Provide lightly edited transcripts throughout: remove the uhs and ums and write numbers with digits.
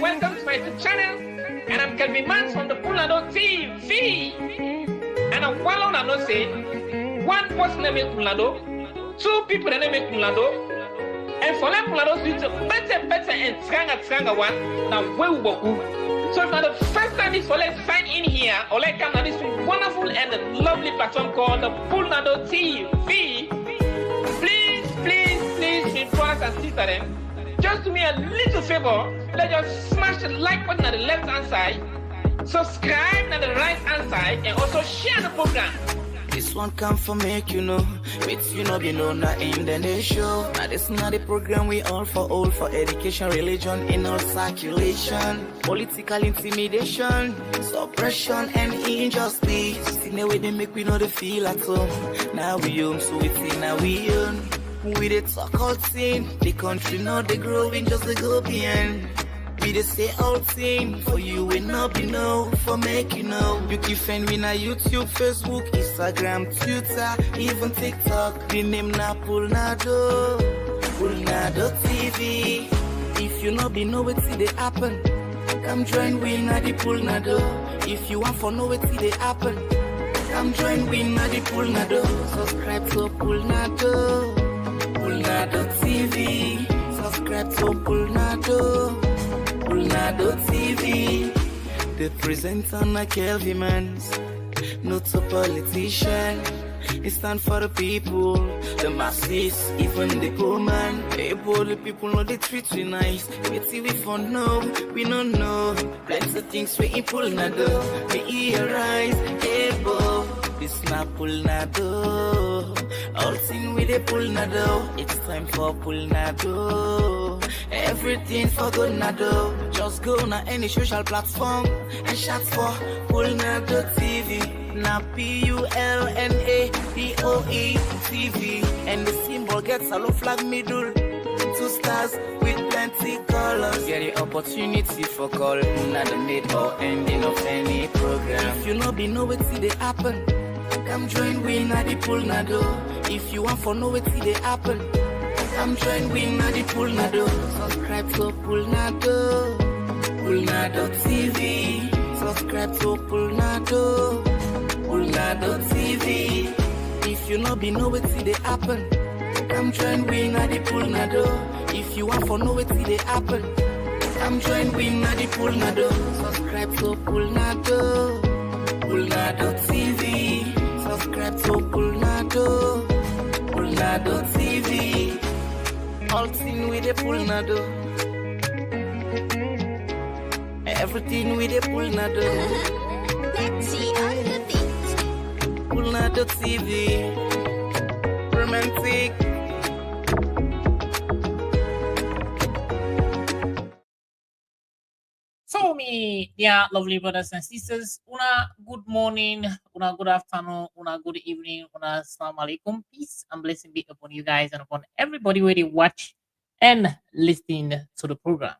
welcome to my YouTube channel. And I'm Kelvin Mans from the Pulnado TV. And I'm well on and not say one person name is Pulnado, two people name is Pulnado, and for that Pulnado to better and stronger one. Now where we go. So if not the first time is for let's sign in here or let's come to this wonderful and lovely platform called the Pulnado TV. Please, brothers and sisters, just do me a little favor. Let us smash the like button on the left hand side, subscribe on the right hand side, and also share the program. This one come for make you know, with you know, not in the show. Now this not the program we all for education, religion, in our circulation, political intimidation, suppression and injustice. In the way they make we know the feel at home. Now we own, so it's in now we own. We the talk all thing, the country not the growing, just the go beyond. We the say all thing, for you we not be know, for make you know. You can find me na YouTube, Facebook, Instagram, Twitter, even TikTok. The name na Pulnado TV. If you not be know what see they happen, come join we na the Pulnado. If you want for know what see they happen, come join we na the Pulnado. Subscribe to Pulnado TV. Subscribe to Pulnado TV. The presenter na Kelvin Mans, not a politician. It stand for the people, the masses, even the poor man. Able the people know they treat we nice. We see we for know, we don't know. Plenty of things we in Pulnado. We hear rise, able. This na Pulnado. All thing with the Pulnado. It's time for Pulnado. Everything for good nado. Just go na any social platform and shout for Pulnado TV. Na Pulnadoe TV. And the symbol gets a low flag middle. 2 stars with plenty colors. Get the opportunity for call. Not the mid or ending of any program. If you know be know what see they happen, come join we na the Pulnado. If you want for know what see they happen, come join we na the Pulnado. Subscribe to Pulnado TV. Subscribe to Pulnado TV. If you know be know what see they happen, come join we na the Pulnado. If you want for know what see they happen, come join we na the Pulnado. Subscribe to Pulnado TV. Subscribe to Pulnado TV. All thing with the Pulnado. Everything with the Pulnado. Let's see on the beat. Pulnado TV. Romantic. So, me, dear lovely brothers and sisters, una good morning, una good afternoon, una good evening, una assalamu alaikum. Peace and blessing be upon you guys and upon everybody where they watch and listen to the program.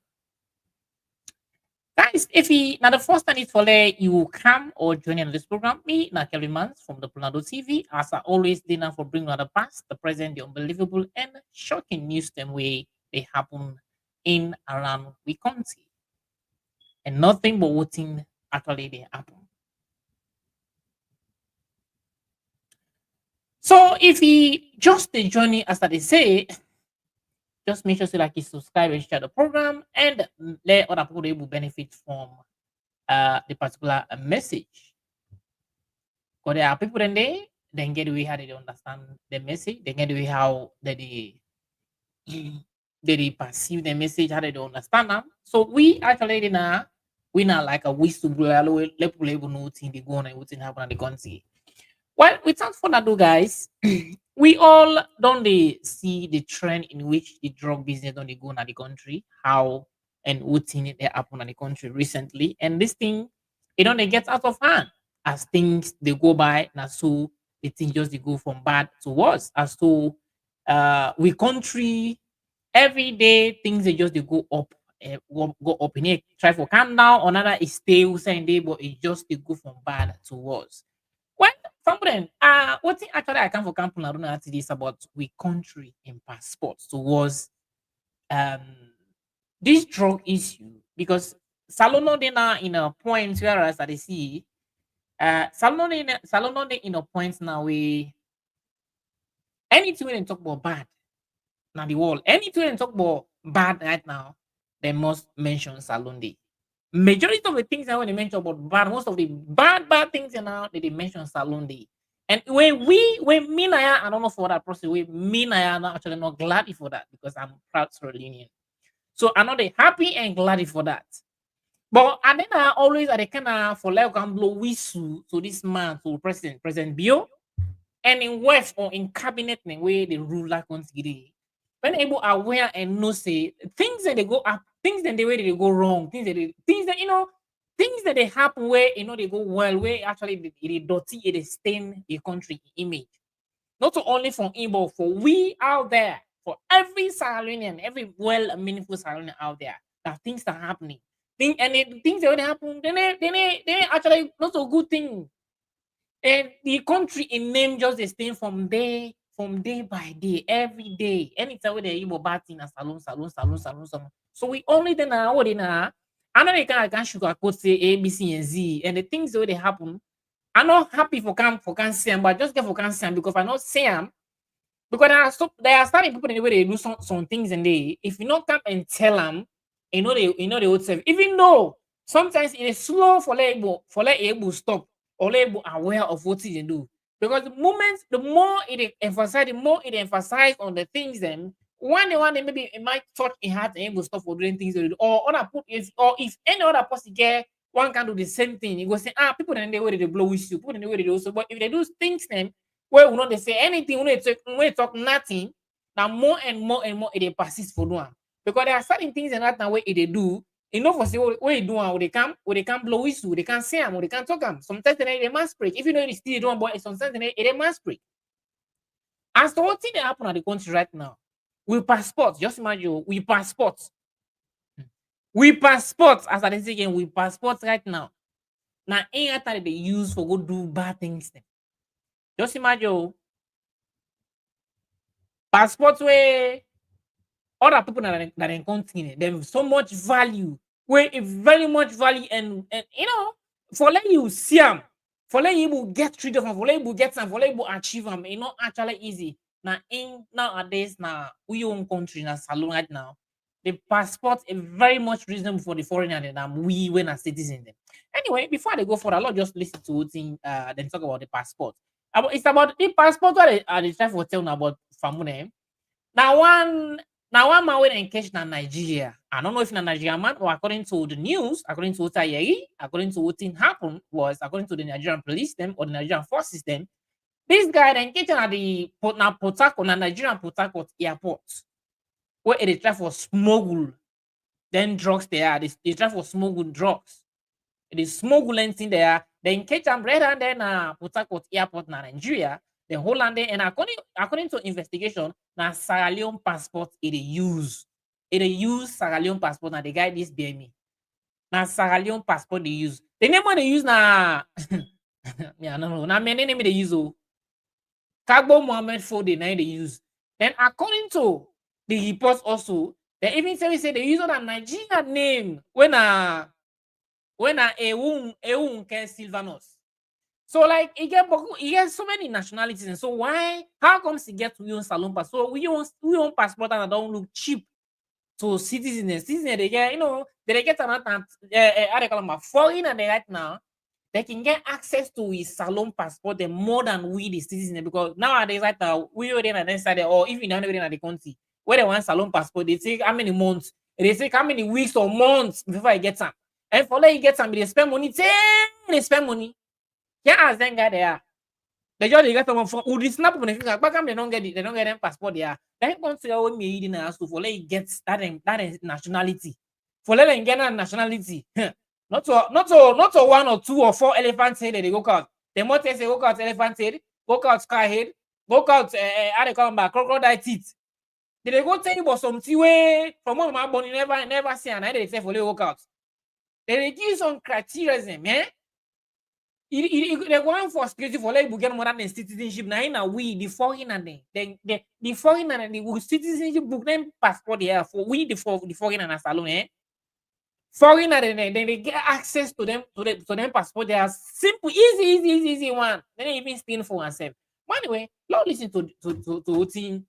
Guys, if you now the first time is for you come or join in this program, me, na Kelvin Mans from the Pulnado TV, as I always dinner for bringing the past, the present, the unbelievable and shocking news them way they happen in around we country. And nothing but what thing actually they happen. So if you just the journey as they say, just make sure so like you subscribe and share the program and let other people able benefit from the particular message. Because there are people in there, then get the way how they understand the message, they get the way how they perceive the message, how they don't understand them. So we actually now we not like a whistleblower, let people know things they go on and what's happen in the country. Well, without further ado, guys, we all don't they see the trend in which the drug business don't they go in the country, how and what thing they happen in the country recently, and this thing it don't they get out of hand as things they go by, now so the thing just they go from bad to worse. As to we country every day things they just they go up. Go up in here, try for calm down. Another is stay saying day, but it just they go from bad to worse. Well, from then, what thing actually I come for camp I don't know this about we country in passports towards this drug issue because Salono they now in a point whereas I see Salono they in a point now we anything when they talk about bad now the world anything when they talk about bad right now they must mention Salondi. Majority of the things that when they mention about bad, most of the bad things now they mention Salondi. And when me and I don't know for that process, we me and I are not actually not glad for that because I'm proud Sierra Leonean. So I'm not happy and glad for that. But and then I always at the kind of for like can blow whistle to this man to President Bio and in wife or in cabinet the way the ruler consider when able aware and know say things that they go up, things that the way they go wrong, things that things that they happen where they go well, where actually they dirty, they stain a country image. Not only for him, but for we out there, for every Sierra Leonean, every well meaningful Sierra Leonean out there, that things are happening. The things that when they happen, then actually not so good thing. And the country in name just they stay from day by day, every day. Anytime they Igbo bad thing a salon. So we only then what in I know they can sugarcoat say A, B, C, and Z. And the things that they happen, I'm not happy for can see them, but just get for can see them because I not see them. Because there are starting people in the way they do some things and they if you not come and tell them, they would say, even though sometimes it is slow for let able stop or let able aware of what they do. Because the more it emphasize on the things then one day maybe it might touch a heart and able stop for doing things they do. Or other put if any other person get one can do the same thing, you go say, people in the way they blow with you, people in the way they do also. But if they do things then where we not they say anything when they talk nothing, now more and more it they persist for doing. Because there are certain things in that way they do. You know for say what they do and they can blow whistle, they can say them, or they can talk them. Sometimes they must break. If you know it's still doing, but sometimes they must break. As to what thing that happen at the country right now, we passport. Just imagine we passport. We passport as I say again, we passport right now. Now any time they use for go do bad things. Then. Just imagine passport where other people that in continent, they have so much value, where it very much value and for let you see them, for let you get rid of them, for let you get them, for let you achieve them, it's not actually easy. Now in nowadays now we own country in a salon right now. The passport is very much reasonable for the foreigner than we when a citizen. Then. Anyway, before they go for that, Lord just listen to what thing then talk about the passport. It's about the passport what they try to tell now about famune. Now one man went engaged in Nigeria. I don't know if in Nigeria man or according to the news, according to what according to what thing happened was according to the Nigerian police them or the Nigerian forces them. This guy then engaged at the Port Harcourt, Nigerian Port Harcourt airport, where they try for smuggle then drugs there. They try for smuggle drugs. It is smuggling thing there. Then catch them right and then Port Harcourt airport in Nigeria. The whole land there, and according to investigation, now Sierra Leone passport it use. It use Sierra Leone passport. Now the guy this BME. Now Sierra Leone passport they use. The name what they use now. Yeah, no. Now my name they use. Kagbo Mohammed Fode now they use. Then according to the reports also, they even say they use a Nigerian name when Eun Silvanos. So like he get so many nationalities, and so how comes he get to use salon pass? So we own passport and don't look cheap to citizens. Citizens they get they get another how they call them foreigner they right now. They can get access to his salon passport more than we the citizens because nowadays right now we already on the side or even not even at the country where they want salon passport they take how many months they take how many weeks or months before I get some and for let you get some they spend money they spend money. Yeah, as then guy there. They just get someone from who snap on the finger. Back they don't get it, they don't get them passport there. Then come to your me in house to for let you get that is nationality. For let them get that nationality. not to one or two or four elephants head they go out. They might say go out elephant head, go out sky head, go out how they call them back crocodile teeth. Did they go tell you about something way from one my body never see and they say for let go out. They give some criteria, man. They going for security for like get more than citizenship. Now we the foreigner the foreigner and the citizenship book them passport there for we the foreigner as alone Foreigner, then they get access to them to them passport. They are simple, easy one. Then they even steal for oneself. But anyway, let's listen to what thing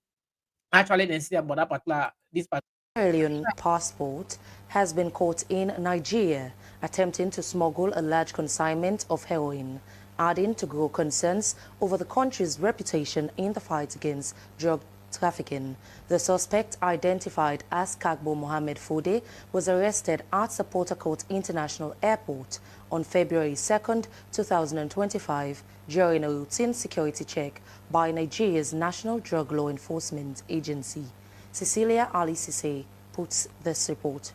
actually they say about that particular this particular. Sierra Leone passport has been caught in Nigeria attempting to smuggle a large consignment of heroin, adding to grow concerns over the country's reputation in the fight against drug trafficking. The suspect, identified as Kagbo Mohammed Fode, was arrested at Port Harcourt International Airport on February 2, 2025 during a routine security check by Nigeria's National Drug Law Enforcement Agency. Cecilia Ali Sise puts this report.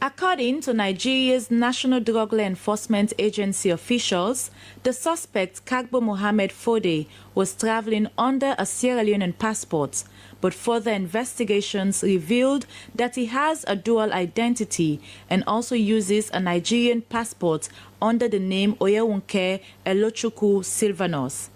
According to Nigeria's National Drug Law Enforcement Agency officials, the suspect, Kagbo Mohammed Fode, was traveling under a Sierra Leonean passport, but further investigations revealed that he has a dual identity and also uses a Nigerian passport under the name Oyewunke Elochukwu Silvanus.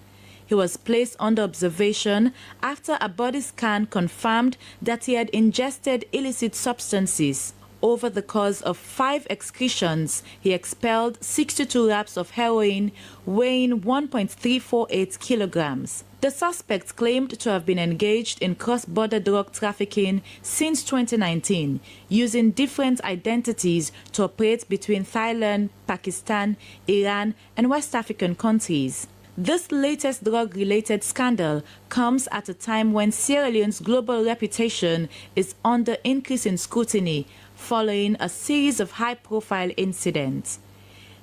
He was placed under observation after a body scan confirmed that he had ingested illicit substances. Over the course of 5 excursions, he expelled 62 wraps of heroin weighing 1.348 kilograms. The suspect claimed to have been engaged in cross-border drug trafficking since 2019, using different identities to operate between Thailand, Pakistan, Iran, and West African countries. This latest drug-related scandal comes at a time when Sierra Leone's global reputation is under increasing scrutiny following a series of high-profile incidents.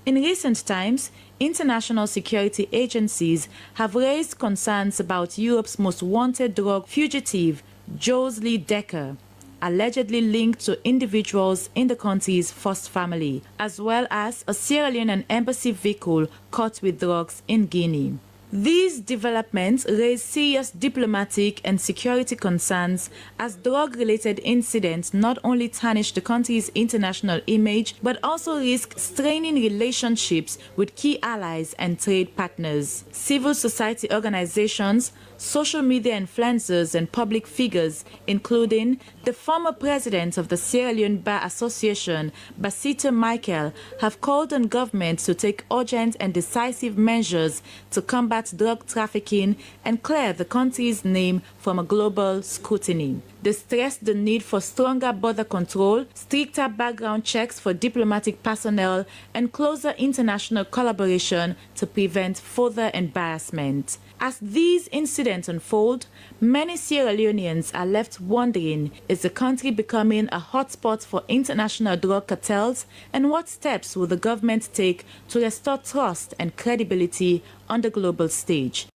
In recent times, international security agencies have raised concerns about Europe's most wanted drug fugitive, Josley Decker, allegedly linked to individuals in the country's first family, as well as a Sierra Leonean embassy vehicle caught with drugs in Guinea. These developments raise serious diplomatic and security concerns as drug-related incidents not only tarnish the country's international image but also risk straining relationships with key allies and trade partners. Civil society organizations, social media influencers and public figures, including the former president of the Sierra Leone Bar Association, Basita Michael, have called on government to take urgent and decisive measures to combat drug trafficking and clear the country's name from a global scrutiny. They stressed the need for stronger border control, stricter background checks for diplomatic personnel, and closer international collaboration to prevent further embarrassment. As these incidents unfold, many Sierra Leoneans are left wondering, is the country becoming a hotspot for international drug cartels, and what steps will the government take to restore trust and credibility on the global stage?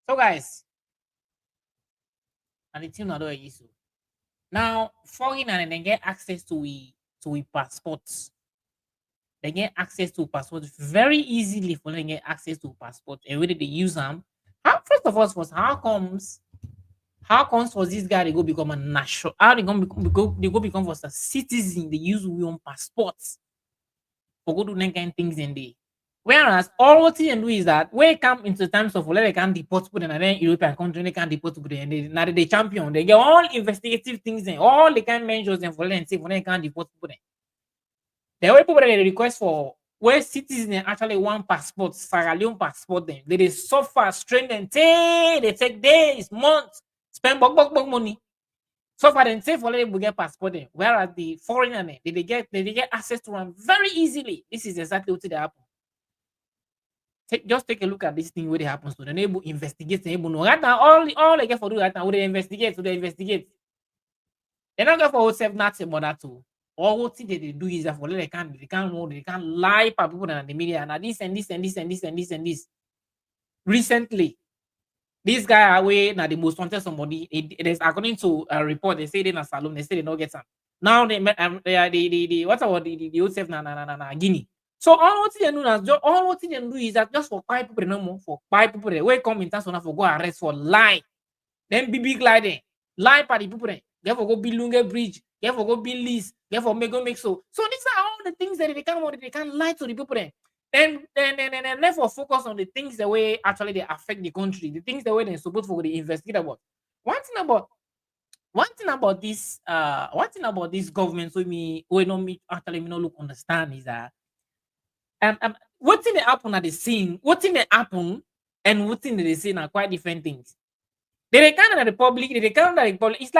So guys, and the team not issue. Now, foreigner and they get access to passports. They get access to passports very easily for them get access to passport and whether they use them. First of all, was how comes for this guy they go become a national? How they go become for a citizen? They use own passports for go do them kind of things in there. Whereas all what they do is that when it come into times of whether they can deport people in a European country, they can deport people and they now they champion. They get all investigative things and all the kind of measures and for them and say when they can deport people. The way people they request for where citizens actually want passport, Sierra Leone passport, them they suffer, strain and they take days, months, spend bug money. Suffer and say for them to get passport them. Whereas the foreigner they get access to them very easily. This is exactly what they happen. Just take a look at this thing where it happens to them. Able investigate, able know right now all they get for do right now. They investigate. They're not going for self nothing about that too. All what they do is that for they can't lie for people in the media and this and this and this and this and this and this. Recently, this guy away now the most wanted somebody. It is according to a report. They say they in a salon. They say they don't get some. Now they what about the old self na Guinea. So all what they do is that just for 5 people no more for 5 people they will come in terms of for go arrest for lie. Then be big lie then lie for the people then. They for go build Lunge Bridge. They for go build Lease. They for make so. So these are all the things that they can't lie to the people then. Then therefore focus on the things the way actually they affect the country, the things the way they're supposed to investigate about. One thing about one thing about this government, so we no me actually me no look understand is that what thing they happen at the scene, what thing they happen, and what thing they say are quite different things. They can at the public, they can at the public. It's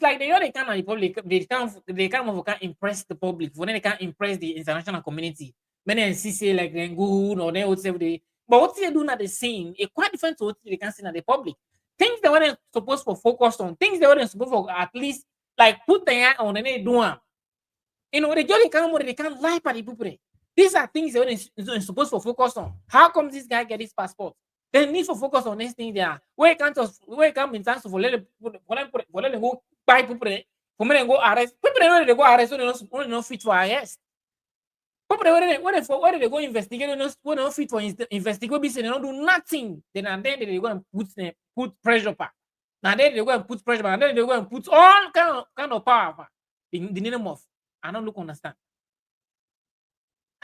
like they can at the public. They can impress the public. For then they can impress the international community. Many and see say like they good or they would say they. But what they do at the scene, it quite different to what they can see at the public. Things they weren't supposed to focus on, things they weren't supposed to at least like put their eye on and they do them. You know, they can't lie for the people. These are things they're supposed to focus on. How come this guy get his passport? They need to focus on this thing there. Where it can't in terms of for let them go buy people. For me, they go arrest. People they know they go arrest, so they're not fit for arrest. People when they go investigate, when they not fit for investigate, they don't do nothing. Then they go and put pressure back. Now then they go and put pressure back. And then they go and put all kind of power back. The name of I don't look understand.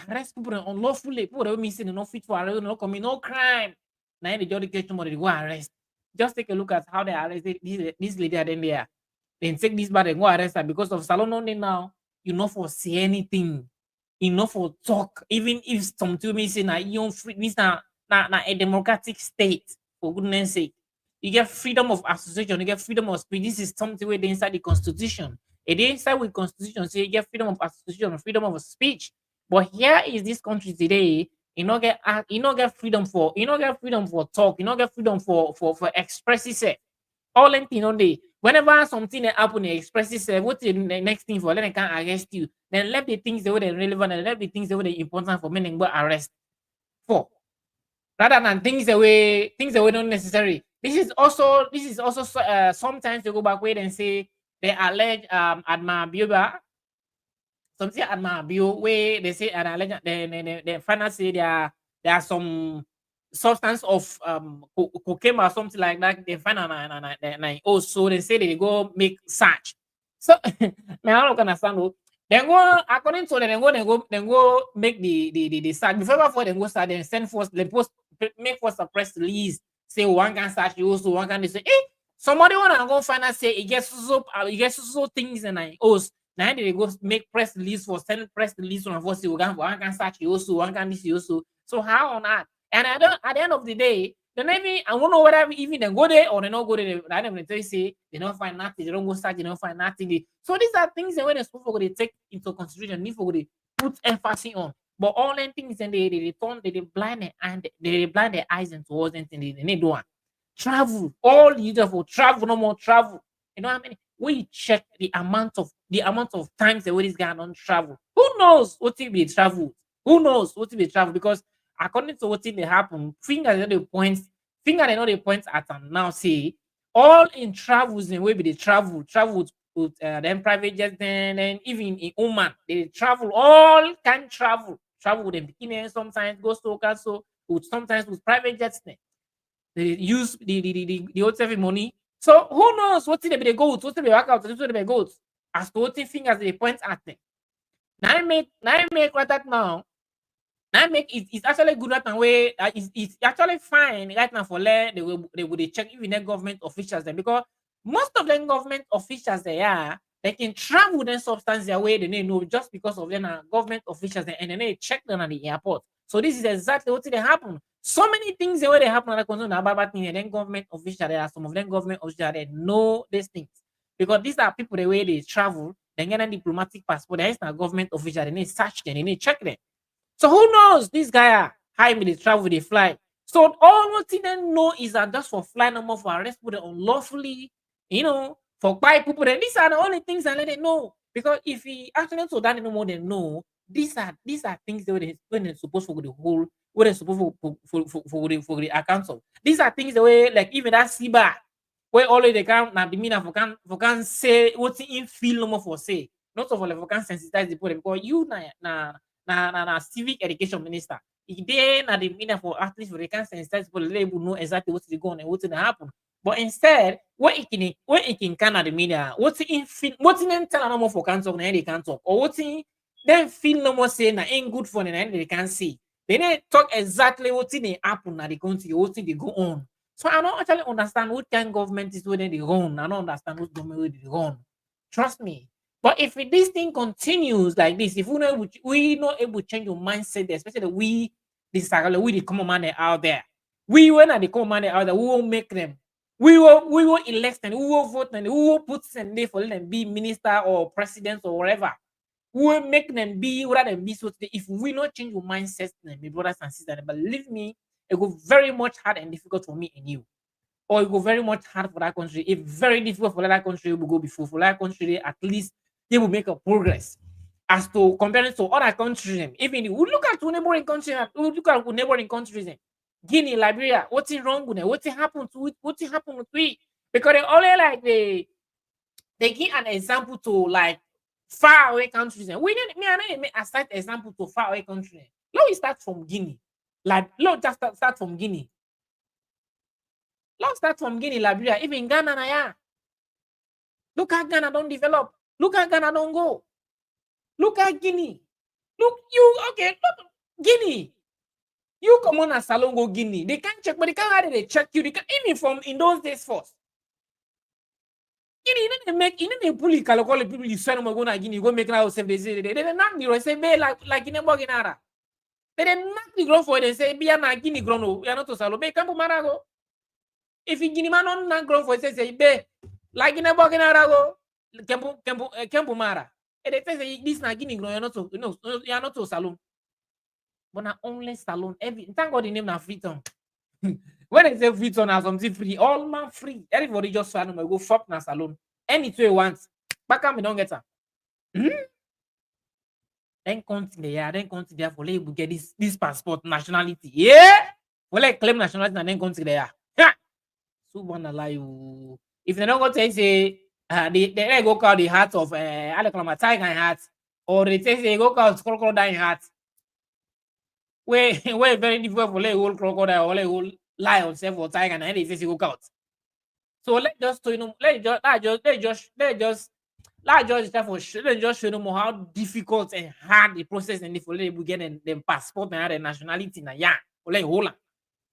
Arrest people unlawfully. People that mean say they're not fit for arrest, not commit no crime. Now the judge get somebody to go arrest. Just take a look at how they arrested this lady at then there. Then take this bad and go arrest her because of salon only now. You not foresee anything. You not for talk. Even if something me say you free this na a democratic state, for goodness sake. You get freedom of association, you get freedom of speech. This is something where they inside the constitution. It inside with constitution, so you get freedom of association, freedom of speech. But here is this country today. You not get freedom for talk. You not get freedom for express yourself. All anything on day. Whenever something happen, they express yourself. What's the next thing for? Then they can arrest you. Then let the things that were relevant and let the things that were important for men but arrest for. Rather than things that were not necessary. This is also sometimes they go back way and say they allege Adma Bioba. Something Adma Bio where they say and allege they finally say there are some substance of cocaine or something like that. They find and also they say they go make search. So man, I don't understand. Then go according to them, then go make the search. Before they go start, then send force, they post make force a press release. Say one can search you also one can say, somebody wanna go find out say it gets so things and I host. Now they go make press release for send press release on force one can search you also, one can this you also. So how on that? And at the end of the day, the Navy, I don't know whether even they go there or they not go there. I don't know say they don't find nothing, they don't go search, they don't find nothing. So these are things that when they're supposed to take into consideration, need for they put emphasis on. But all them things and they turn, they blind their and they blind their eyes and towards anything they do one. Travel, all you do for travel, no more travel. You know what I mean? We check the amount of times that this guy don't travel. Who knows what if they travel? Who knows what if they travel? Because according to what they happen, finger they know the points at them now say all in travels in way they travel with them private jets then even in Oman they travel all can travel with them beginning sometimes go so sometimes with private jets then. They use the hotel money. So who knows what they go what they work out what they go as to what fingers they point at them. Now I make like that now. Now make it's actually good right now way it's actually fine right now for they would check even the government officials then because most of them government officials they can travel them substance their way they know just because of them government officials and then they check them at the airport. So this is exactly what they happen. So many things the way they happen that concern about things and then government officials there are some of them government officials they know these things because these are people the way they travel they get a diplomatic passport there is a government official they need search them they need check them. So who knows this guy how they travel, they fly. So all what they know is that just for fly no more for arrest people unlawfully, for buy people. Then these are the only things I let them know. Because if he actually so that no more than know, these are things that when they're supposed for the whole, what they're supposed for the accounts of. These are things the way like even that CBA where already they can now the meaning for can say what's in feel no more for say. Not of all for can sensitize the people because you na civic education minister. If they na the meaning for at least for they can sensitize people, they will know exactly what's going on and what's going to happen. But instead, what it can kind of the media, what's in tell no more for can talk, they can't talk, or what's in then feel no more saying that ain't good for them, they can't see. They talk exactly what's in the happen na the country, what's in they go on. So I don't actually understand what kind of government is where they run. I don't understand what government where they run. Trust me. But if this thing continues like this, if we not able to change your mindset, especially we the Sierra Leone, we the common man out there. We when are the common man out there, we will make them. We will elect them, we will vote them, we will put them there for them be minister or president or whatever. We will make them be rather than be so today. If we not change your mindset, my brothers and sisters, believe me, it will very much hard and difficult for me and you. Or it will very much hard for that country. It's very difficult for that country to go before. For that country, at least they will make a progress. As to comparing to other countries, even we look at neighboring countries, we look at neighboring countries, Guinea, Liberia, what's wrong with them? What's happened to it? What's happened to it? Because they only like they give an example to like far away countries. We need me and I make a start example to far away countries. Let me start from Guinea. Like let's just start from Guinea. Let's start from Guinea, Liberia, even Ghana. Yeah. Look how Ghana don't develop. Look how Ghana don't go. Look at Guinea. Look, you okay? Look, Guinea. You come on a salon go Guinea. They can't check, but they can't hardly check you. They can even from in those days first. Guinea, they make they pull it call people you send them go to Guinea, go make now save they say they not the say be like in a boginara. They not the grow for they say be na Guinea grown no, you are not to salon. Be campo marago. If in Guinea man not grown for say be like in a boginara go campo mara. And they say this na Guinea grown, you are not to you are not to salon. But not only salon. Thank God the name na Freetown. When I say Freetown or something free, all man free. Everybody just salon. I go fuck na salon. Anything you want. Back me don't get her. Then continue there for like get this passport nationality. Yeah. For like claim nationality and then continue there. Ha! Subhanallah you. If they don't go to say they go call the heart of tiger heart, or they say they go call crocodile heart. Where very difficult for like whole crocodile or like whole lion self or tiger and they say go out. So let's just show you let's just show them how difficult and hard the process and if we get them passport and the nationality na yeah or like whole.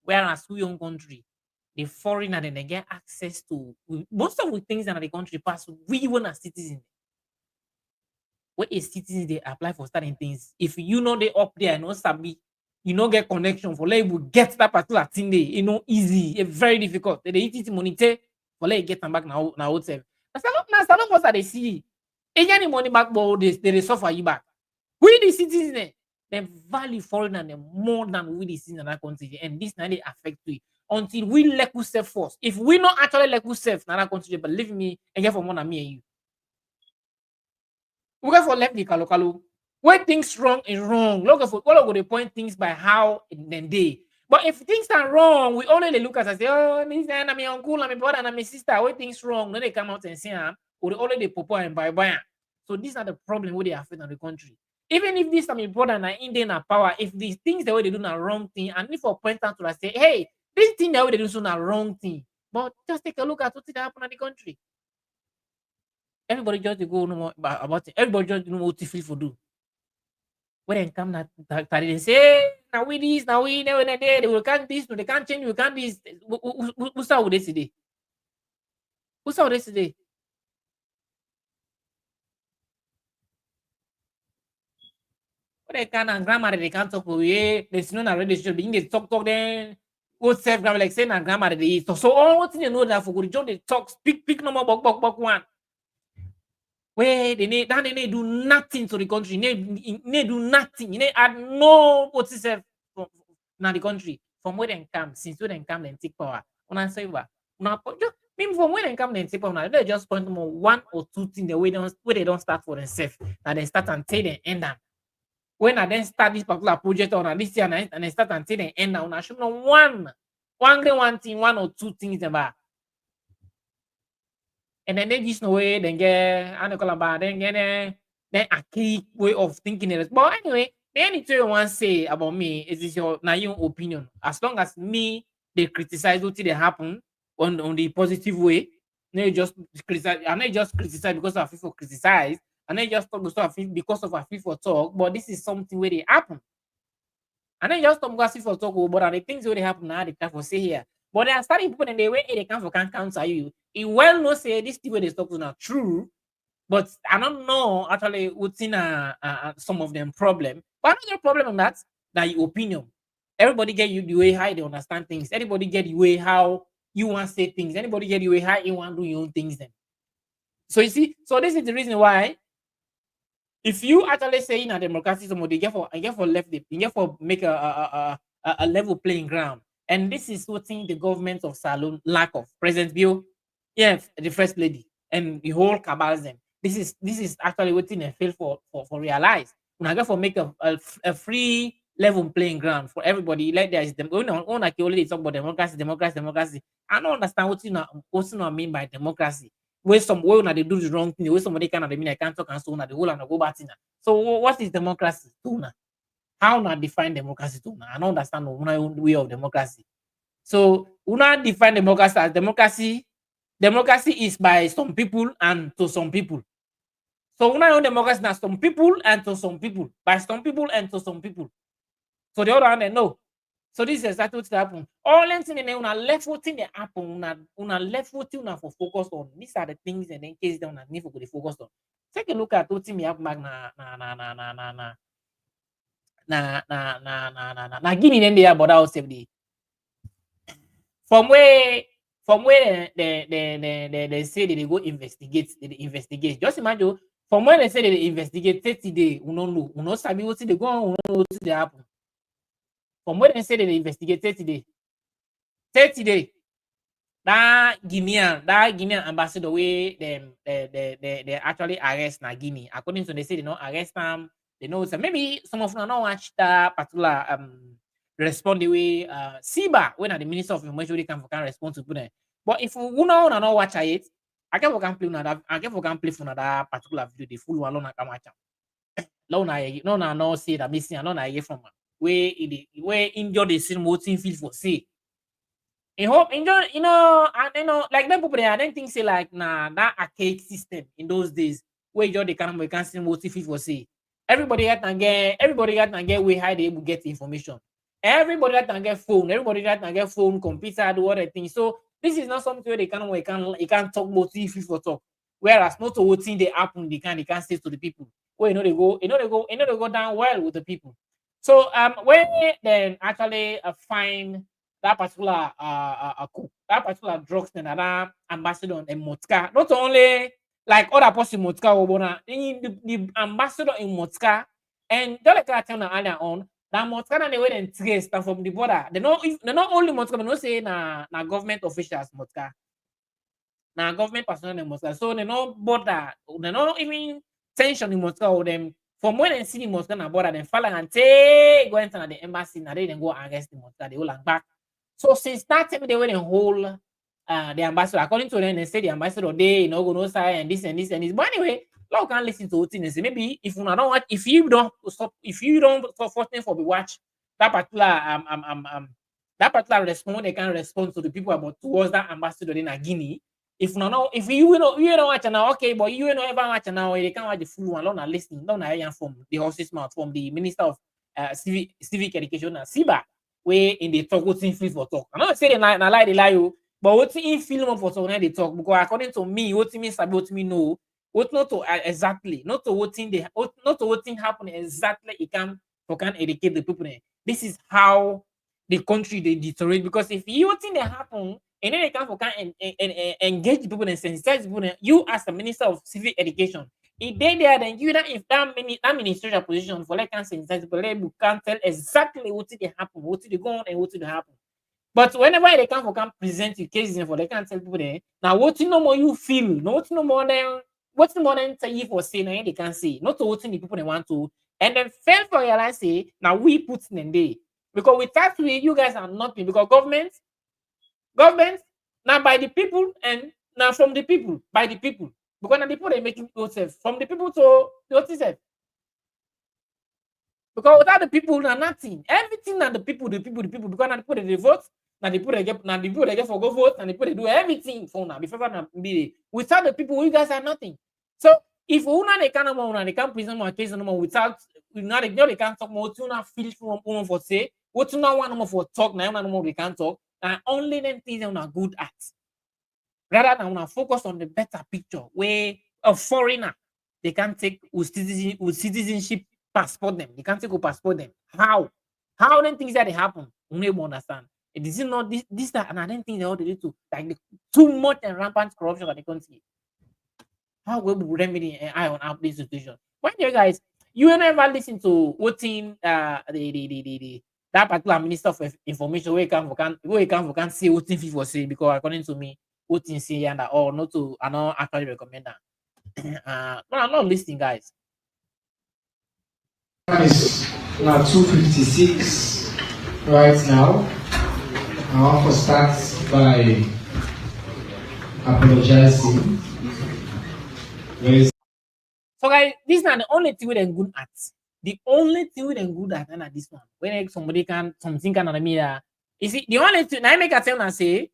Whereas we own country, the foreigner then they get access to most of the things that the country pass. We want a citizen. What a citizen they apply for certain things. If you know they up there and no sabi, you know get connection for like we get that particular thing there, easy, it's very difficult. They eat it monitor for like get them back now itself. Now salon was that they see. Any money back, but they suffer you back. We the citizens, they value foreigner more than we the citizens in that country, and this now they affect we until we let you self first. If we not actually let you self in that country, believe me, and get for more than me and you. We go for left the kalu. When things wrong is wrong. Look for all of the point things by how then they. But if things are wrong, we only look at and say, oh, I'm my uncle, I'm my brother, and my sister. When things wrong, then they come out and say, or they only popo and buy. So these are the problem where they affect on the country. Even if this are my brother and Indian power, if these things the way they do a wrong thing, and if for point out to say, hey, this thing the way they do so a wrong thing. But just take a look at what happened in the country. Everybody just go know about it. Everybody just know what to feel for do. When they come they say, now we this, now we never there, they will can't this, they can't change, we can't this. Who saw this today? Who saw this today? When they can and grandmother they can't talk away, there's no already should be they talk then. What self grandma like saying and grandmother they so all what you know that for good job they talk, speak no more bok one. Where they do nothing to the country. They do nothing. They add no what is now the country. From where they come, since where they come, they take power. When I say what, from where they come, they take power. They just point more one or two things the way they don't start for themselves. Now they start until they end up. When I then start this particular project on this year and they start until they end up, I should know one thing, one or two things about. And then they just know way then get then a key way of thinking it. But anyway, anything you want to say about me is your opinion. As long as me they criticize what they happen on the positive way, they just criticize. And they just criticize because of people criticize, and they just talk because of a people talk. But this is something where they happen. And then just talk because people talk about the things where they happen now. They can say here. But they are starting people in the way they can for can counter you. It well no say this people they talk to not true, but I don't know actually what's in some of them problem. But another problem on that your opinion. Everybody get you the way how they understand things. Everybody get the way how you want to say things. Anybody get the way how you want to do your own things then. So you see, so this is the reason why if you actually say in a democracy, somebody get for left, you get for make a level playing ground. And this is what the government of Salon lack of. President Bill, yeah, the first lady, and the whole cabal them. This is actually what they fail for realize. When I get for make a free level playing ground for everybody, like there is them going on like you already talk about democracy. I don't understand what you mean by democracy. Where some way they do the wrong thing, where somebody can mean I can't talk and so on the whole and go back in. So what is democracy too now? How not define democracy too now? I don't understand the way of democracy. So we not define democracy as democracy. Democracy is by some people and to some people. So we not democracy now some people and to some people. By some people and to some people. So the other one they know. So this is exactly what happen. All thing in una left what thing they happen, una left what thing una for focus on. These are the things and then case they una need for the focus on. Take a look at what thing me happen back na Guinea then they are but out safety. From where they say they go investigate. Just imagine from where they say they investigate 30 days, we don't know. We don't sabi what they go on, we don't know what they happen. From where they say they investigate 30 days. 30 days. That Guinean ambassador way they actually arrest na Guinea. According to they say they don't arrest them. They know so maybe some of them don't watch that particular respond the way Siba when the Minister of Information can respond to them. But if we not watch it, I can play for another particular video. The full one I can watch. No say that missing. No na from where injure the same motive feel for say. In hope injure like them people I don't think say like that archaic system in those days where you they can see motive feel for say. Everybody got to get way how they able get information. Everybody got to get phone. Everybody got to get phone, computer, do other things. So this is not something where they can talk motive for talk. Whereas not what thing they happen, they can say to the people. Where they go down well with the people. So when then actually find that particular that particular drugs and that ambassador in Motka, not only like other person Motka Obona, the ambassador in Motka, and don't like I tell earlier on that Motka and they went and trace from the border. They not only Motka, but no say na government officials Motka. Now government personnel in Motka. So they no border, they not even tension in Motka or them. From when they see the Motka na border, then follow and take go into the embassy, and they then go arrest the Motka, they hold and back. So since that time they went and hold the ambassador. According to them, they say the ambassador they go no side and this and this and this. But anyway, you can listen to what and say maybe if you don't watch, if you don't stop forcing for the watch that particular response, they can respond to the people about towards that ambassador in Guinea. If you don't watch now, okay, but you don't ever watch now, they can watch the full one, not listening, not hear from the horse's mouth, from the Minister of Civic Education, Siba, where in the talk, what's in free for talk. I'm not saying they lie, but what's in film for talk, they talk, because according to me, what me sabi, what me know, what not to exactly, not to what thing happen exactly, it can educate the people. This is how the country they deteriorate, because if you think they happen, and then they can engage the people and sensitize people. You as the Minister of Civic Education, if they there, then you that ministerial position for like can sensitize people, they can tell exactly what did they happen, what did they go on, and what did they happen. But whenever they can present you cases for they can tell people there now what no more you feel, not no more than what's the more than say for saying they can say, not to what the people they want to, and then fail for realize say now we put in there because without we you guys are nothing because government now by the people and now from the people by the people because now the people they making yourself from the people to yourself because without the people now nothing everything now the people because now the people they vote now the people they get for go vote and the people they do everything for now before now be without the people you guys are nothing. So if una they can't present more case no more without they can't talk more to not feel from for say what to not want more for talk now no more they can't talk. and only them things that are good at. Rather than wanna focus on the better picture where a foreigner they can take with citizenship passport them. They can't take a passport them. How? How then things that they happen? We never understand. It is not this that and I don't think they all they do like the too much and rampant corruption that they can't see. How will we remedy an eye on our this situation? When you guys, you never listen to what in the that particular minister of information where you can see what thing people say because according to me, what thing say and or not to I not actually recommend that. No, I'm not listening, guys. It's now 2:56 right now. I want to start by apologizing. So guys, this is not the only thing with them good at. The only thing with them good at and this one. When somebody can something can on me you see the only thing I make a tell and say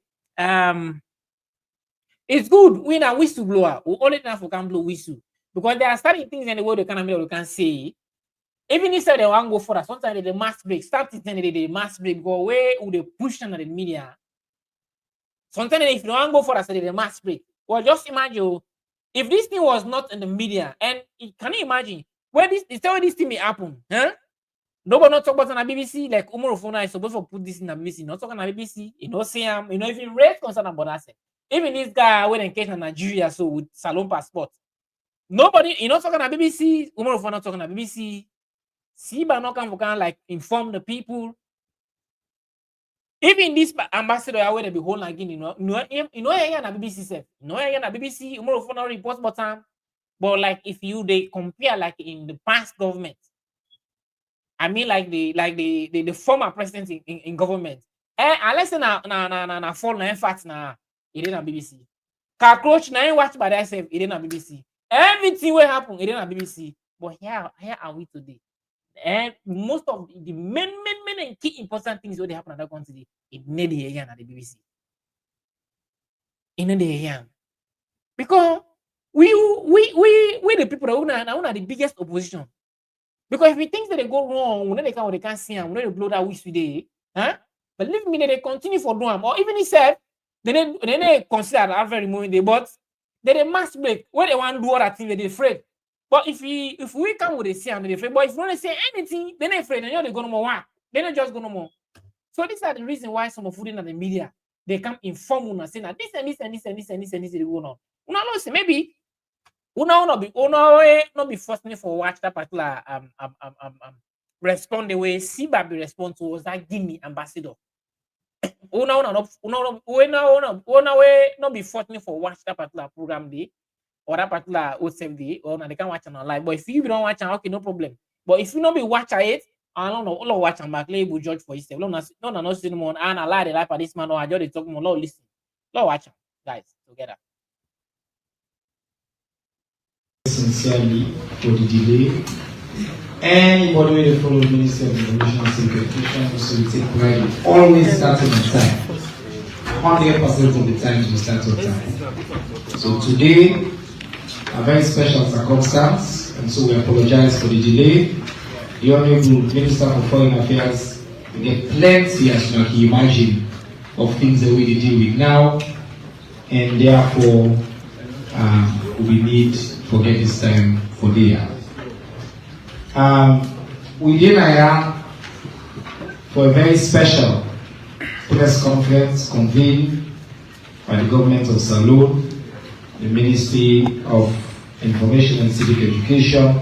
it's good when a whistleblower who only enough can blow whistle because there are certain things in the world they can say. Even if they want to go for that, sometimes they mass break. Start to tell they mass break go away with the push on the media. Sometimes if you don't go for that, they mass break. Well, just imagine if this thing was not in the media, and can you imagine where this thing may happen? Huh? Nobody not talk about on the BBC, like Umar Ofona is supposed to put this in the BBC, not talking on the BBC, you know, say you know, even raise concern about that. Even this guy went engaged in Nigeria, so with Salon passport. Nobody, you know, talking on the BBC, Umar Ofona talking on the BBC. See, but not can like inform the people. Even this ambassador, I will be whole again. You know, here na BBC self. Here na BBC. Umar Ofona reports bottom. But like if you they compare like in the past government, I mean like the former president in government. Unless na fall na fact na it na BBC. Cockroach na watch by that self it na BBC. Everything will happen it na BBC. But here are we today. And most of the main and key important things what they happen in that country, it need the here at the BBC. In the here. Because we the people that are the biggest opposition. Because if we think that they go wrong, when they can't see them, when they blow that wish today, huh? Believe me, they continue for doing them. Or even he said, they consider that very moment, but they must break. When they want to do other things, they're afraid. But if we come with a say and they're afraid, but if you want to say anything, then they're afraid, and they're going to more work. They're not just going to more. So these are the reason why some of in the media they come inform us saying that this and this and this and this and this and this is going on. Maybe not be forced for watch that particular respond the way Sibabi respond to was that Guinea ambassador. Not be forced for watch that particular program day or that particular OSF day or they can watch it online. But if you don't watch it, okay, no problem. But if you not be watching it, I don't know, all watch and back, label judge for yourself. No, cinema and I lie the life of this man or I just talk more. Listen, watch them, guys, together. Sincerely for the delay. Anybody with the follow Minister of Information and Security also will take pride in always starting on time. 100% of the time we start on time. So today, a very special circumstance, and so we apologize for the delay. The Honorable Minister for Foreign Affairs will get plenty, as you can imagine, of things that we deal with now, and therefore we need to forget this time for the year. We did for a very special press conference convened by the government of Salon, the Ministry of Information and Civic Education,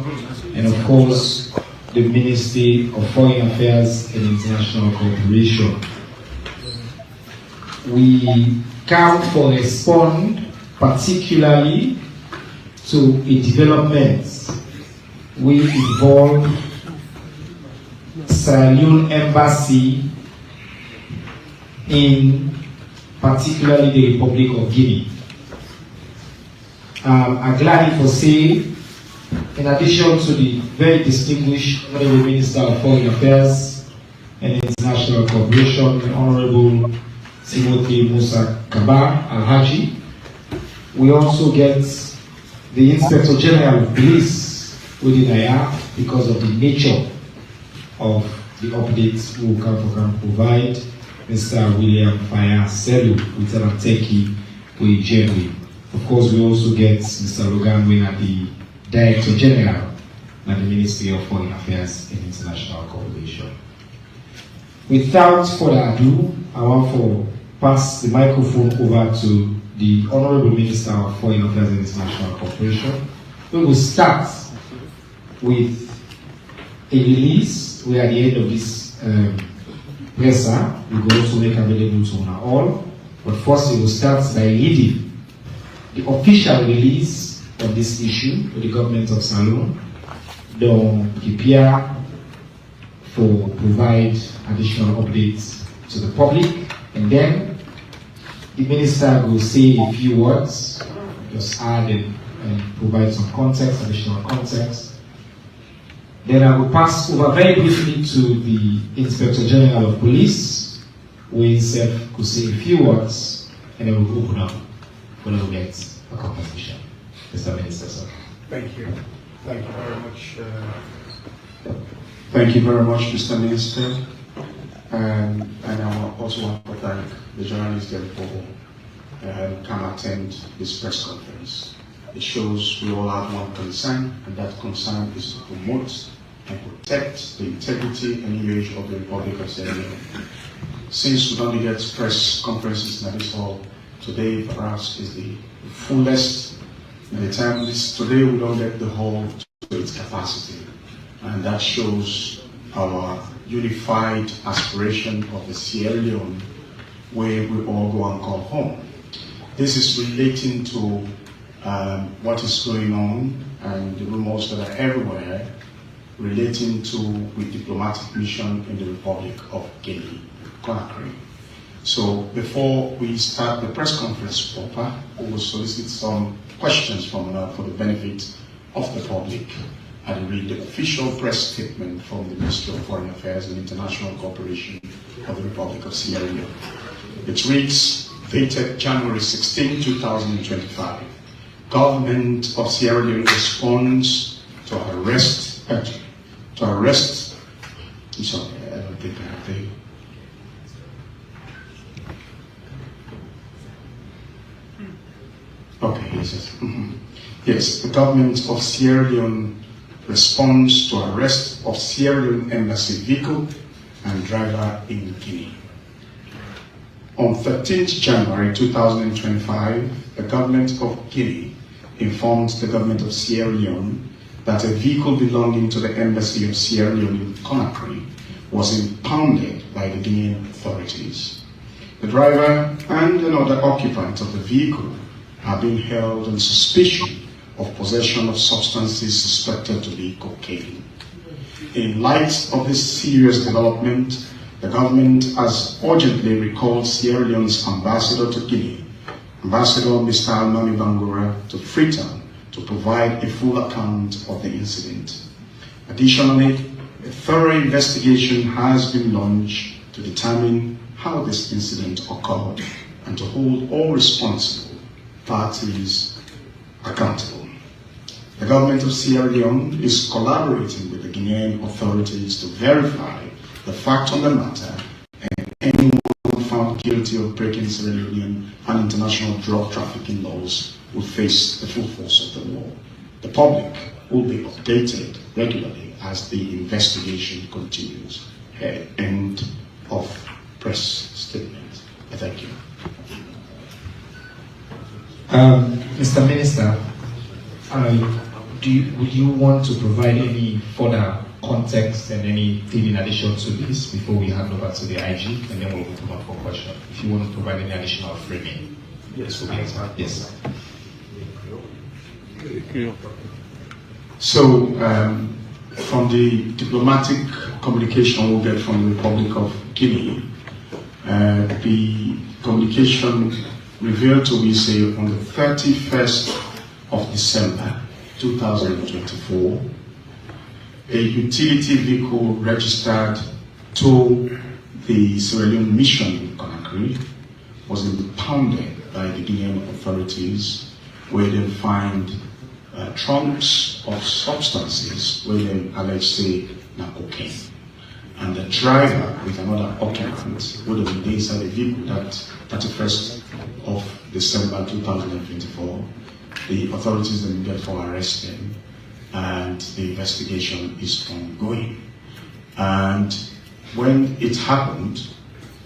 and of course the Ministry of Foreign Affairs and International Cooperation. We come for respond particularly to a development we involve Sierra Leone Embassy in particularly the Republic of Guinea. I'm glad to say, in addition to the very distinguished Honorable Minister of Foreign Affairs and International Cooperation, Honorable Timothy Musa Kaba Alhaji, we also get the Inspector General of Police within IR because of the nature of the updates we can provide Mr. William Faya Selu, Lieutenant Teki Ujemi. Of course, we also get Mr. Logan Wina, the Director General at the Ministry of Foreign Affairs and International Cooperation. Without further ado, I want to pass the microphone over to the Honorable Minister of Foreign Affairs and International Cooperation. We will start with a release. We are at the end of this presser. We will also make available to all. But first, we will start by reading the official release of this issue to the government of Salon, dont prepare for provide additional updates to the public, and then the minister will say a few words, just add and provide some context, additional context. Then I will pass over very briefly to the Inspector General of Police, who himself could say a few words, and then we'll open up for the get a conversation. Mr. Minister, sir. Thank you. Thank you very much. Thank you very much, Mr. Minister. And I also want to thank the journalists there for come attend this press conference. It shows we all have one concern, and that concern is to promote and protect the integrity and image of the Republic of Sierra Leone. Since we only get press conferences in this hall, today for us is the fullest. At the time today we don't get the hall to its capacity, and that shows our unified aspiration of the Sierra Leone, where we all go and call home. This is relating to what is going on and the rumors that are everywhere relating to the diplomatic mission in the Republic of Guinea, Conakry. So before we start the press conference proper, we will solicit some questions from for the benefit of the public and read the official press statement from the Ministry of Foreign Affairs and International Cooperation of the Republic of Sierra Leone. It reads, dated January 16, 2025. Government of Sierra Leone responds to arrest. I'm sorry, I don't think I have the. Okay, yes. Yes, the government of Sierra Leone responds to arrest of Sierra Leone embassy vehicle and driver in Guinea. On 13th January 2025, the government of Guinea informed the government of Sierra Leone that a vehicle belonging to the embassy of Sierra Leone in Conakry was impounded by the Guinean authorities. The driver and another occupant of the vehicle are being held on suspicion of possession of substances suspected to be cocaine. In light of this serious development, the government has urgently recalled Sierra Leone's ambassador to Guinea, Ambassador Mr. Almami Bangura, to Freetown to provide a full account of the incident. Additionally, a thorough investigation has been launched to determine how this incident occurred and to hold all responsible parties accountable. The government of Sierra Leone is collaborating with the Guinean authorities to verify the fact on the matter, and anyone found guilty of breaking Sierra Leonean and international drug trafficking laws will face the full force of the law. The public will be updated regularly as the investigation continues. End of press statement. Thank you. Mr. Minister, would you want to provide any further context and anything in addition to this before we hand over to the IG, and then we'll open up for questions? If you want to provide any additional framing, yes, will be answered. Yes. So, from the diplomatic communication we get from the Republic of Guinea, the communication revealed to me, say, on the 31st of December 2024, a utility vehicle registered to the Sierra Leone mission in Conakry was impounded by the Guinean authorities, where they find trunks of substances where they allegedly say cocaine. and the driver with another occupant would have been inside the vehicle that 31st of December 2024. The authorities then therefore arrest them, and the investigation is ongoing. And when it happened,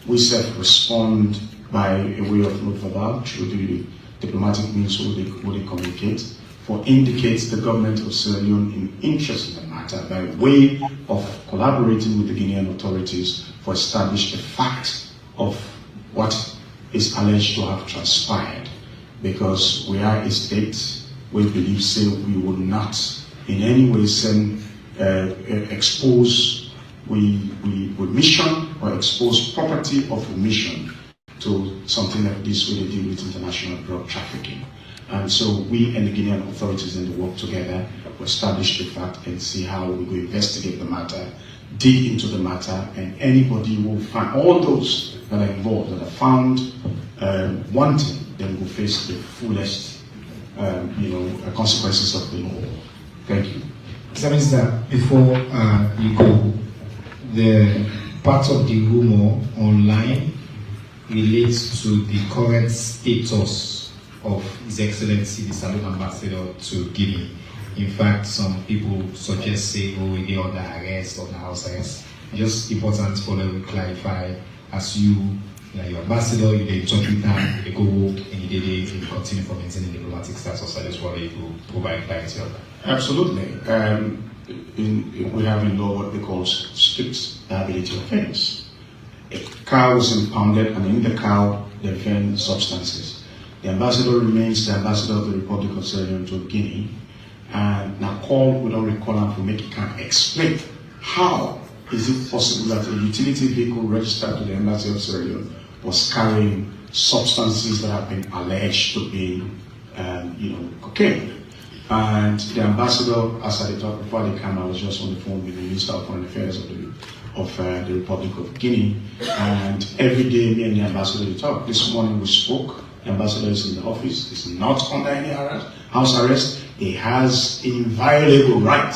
we self-respond by a way of note verbal through the diplomatic means who they communicate, for indicates the government of Sierra Leone in interest in the matter by way of collaborating with the Guinean authorities for establishing the fact of what is alleged to have transpired. Because we are a state, we believe say we would not in any way expose mission or expose property of a mission to something like this where they deal with international drug trafficking. And so we and the Guinean authorities then work together to establish the fact and see how we go investigate the matter, dig into the matter, and anybody will find, all those that are involved that are found wanting, then will face the fullest consequences of the law. Thank you. So that means that before you go, the part of the rumor online relates to the current status of His Excellency the Salon Ambassador to Guinea. In fact, some people suggest say, oh, they are under arrest or the house arrest. Just important for them to clarify, as you, your ambassador, you did talk with them, they go and you did it, you continue for maintaining diplomatic status. So that's why you provide clarity on that. Absolutely. We have in law what we call strict liability offense. A cow was impounded, and in the cow there found substances. The ambassador remains the ambassador of the Republic of Sierra Leone to Guinea, and now call without recall for make it can explain how is it possible that a utility vehicle registered to the embassy of Sierra Leone was carrying substances that have been alleged to be, cocaine. And the ambassador, as I talked before they came, I was just on the phone with the Minister of Foreign Affairs of the Republic of Guinea, and every day me and the ambassador we talk. This morning we spoke. The ambassador is in the office. He's not under any house arrest. He has inviolable right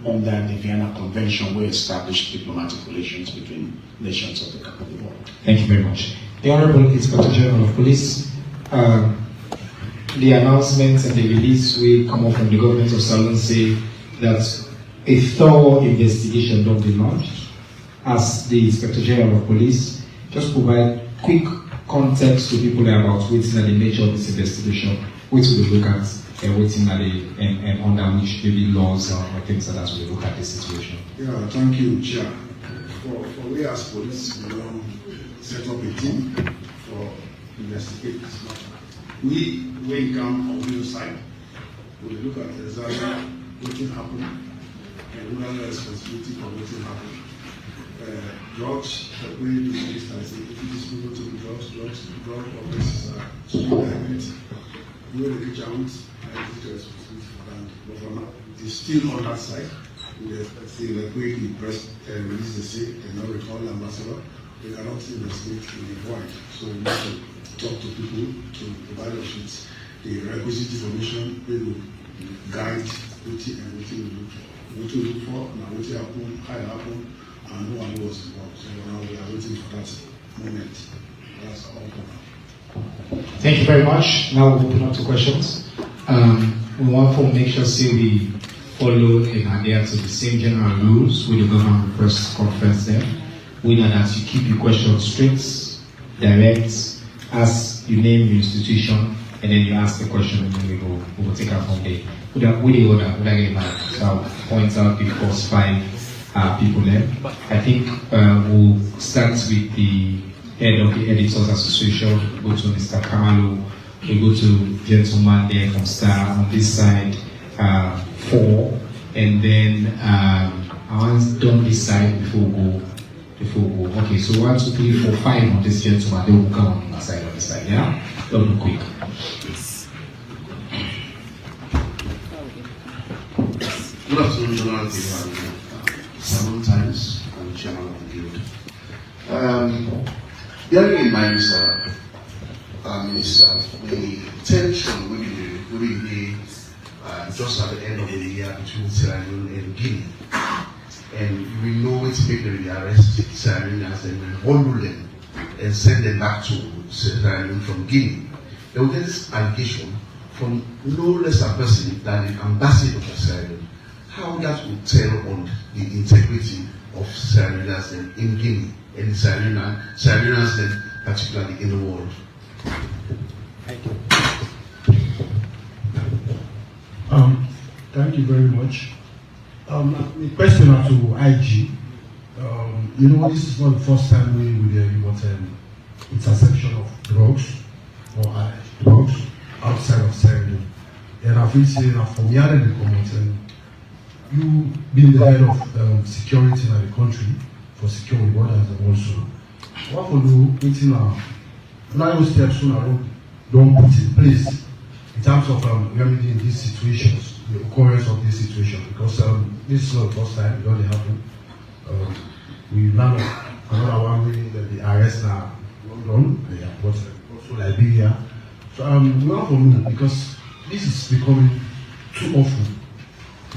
under the Vienna Convention, where established diplomatic relations between nations of the world. Thank you very much. The Honorable Inspector General of Police, the announcements and the release will come up from the government of Sierra Leone say that a thorough investigation will be launched. As the Inspector General of Police, just provide quick context to people about what's the nature of this investigation, what we look at, and under which maybe laws or things like that we look at this situation. Yeah, thank you, Chair. For we as police, set up a team for investigate this matter. We come on the side, we look at exactly what happened and what are the responsibility for what happened. Drugs, the way the minister is saying, if it is people to drug offenses are street liability. We will reach out and take the responsibility for that. But for now, it is still on that side. We say the way the press release the say and not recall the ambassador, we cannot investigate in the void. So we need to talk to people to provide us with the requisite information we will guide what we look for, and what happened, how it happened, and no one was involved. So now we are waiting for that moment. That's all for now. Thank you very much. Now we'll open up to questions. We want to make sure we follow and adhere to the same general rules with the government press conference there. We know that you keep your questions straight, direct, as you name your institution, and then you ask the question, and then we will take it from there. With the order, so I'll point out the first 5 people there. I think we'll start with the head of the Editors Association, go to Mr. Kamalu, we go to gentleman there from Star on this side, 4, and then I want done this side before we go. Okay, so 1, 2, 3, 4, 5 on this gentleman, they will come on the side of the side, yeah? Don't be quick. Good afternoon, General sometimes I'm chairman of the guild. Bearing in mind, Minister, the tension will be just at the end of the year between Sierra Leone and Guinea. and we know it's making the arrest Sierra Leoneans and hold them and send them back to Sierra Leone from Guinea. They will get this allegation from no less a person than the ambassador of Sierra Leone. How that would tell on the integrity of Sierra Leoneans in Guinea and Sierra Leoneans particularly in the world. Thank you. Thank you very much. The question to IG. This is not the first time we hear about interception of drugs or drugs outside of Sierra Leone. And I've been saying that from the other comment, and you being the head of security in the country for securing borders and also, what will you waiting now? Now steps don't put in place in terms of remedying these situations, the occurrence of this situation, because this is not the first time it only happened. We learned another one reading that the arrests are London, also Liberia. So we want to know, because this is becoming too often.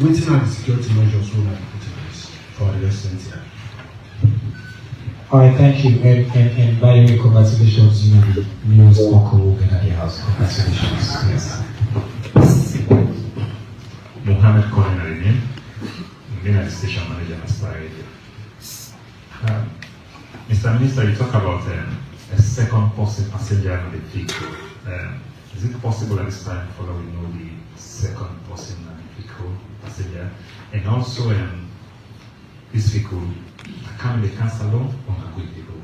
Waiting on the security measures will not be put in place for the residents here. All right, thank you. And by the way, congratulations, the news uncle at the house. Congratulations. Yes. Mohammed Colin the station manager at Star Radio. Mr. Minister, you talk about a second person passenger on the vehicle. Is it possible at this time for we know the second person on the vehicle passenger? And also, this vehicle, can we cancel alone or not going to go?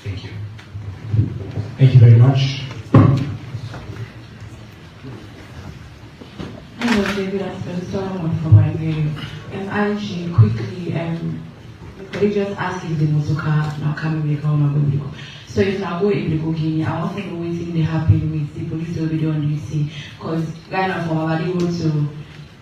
Thank you. Thank you very much. Hello, David. I've been someone from my radio. And IG, quickly, they just ask if the motorcar now coming back home or going to go. So if now go in the Guinea, I want to know what they happen with the police over there on DC. Because Ghana from our body to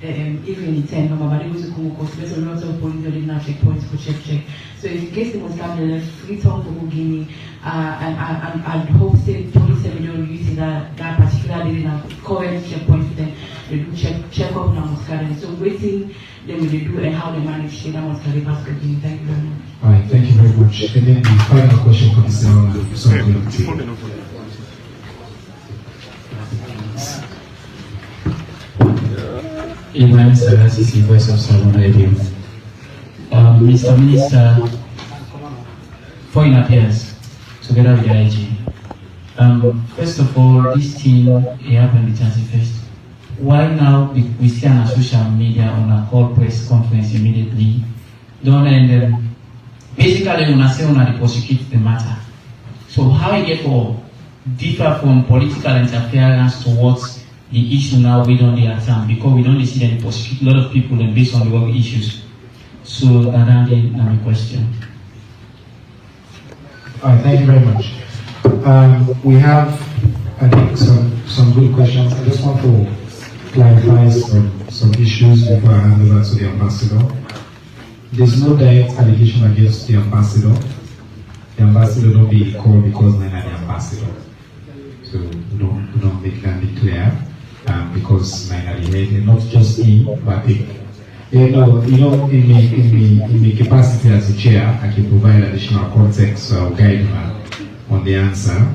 even in 10 from our body to come because there's a lot of police already now checkpoints for check. So in case they must come left, free talk for Guinea, and I hope the police over there using that particular day now current checkpoint for them. They do check up now Muscat. So waiting them will do and how they manage to now Muscat pass Guinea. Thank you very much. All right, thank you very much. And then the final question for this round. Ibrahim Salasisi, Voice of Salon Radio. Mr. Minister, Foreign Affairs, together with the IG. First of all, this thing happened the 31st. Why now we see on social media on a call press conference immediately? Don't end them. Basically, when I say on the prosecute the matter. So how you get for differ from political interference towards the issue now we don't understand because we don't see any prosecute a lot of people and based on the work issues. So that's my question. All right, thank you very much. We have, I think, some good questions. I just want to clarify some issues before I hand over to the ambassador. There's no direct allegation against the ambassador. The ambassador don't be called because they're not the ambassador. So we don't make that be clear. Because my and not just him, but in my capacity as a chair, I can provide additional context or guide on the answer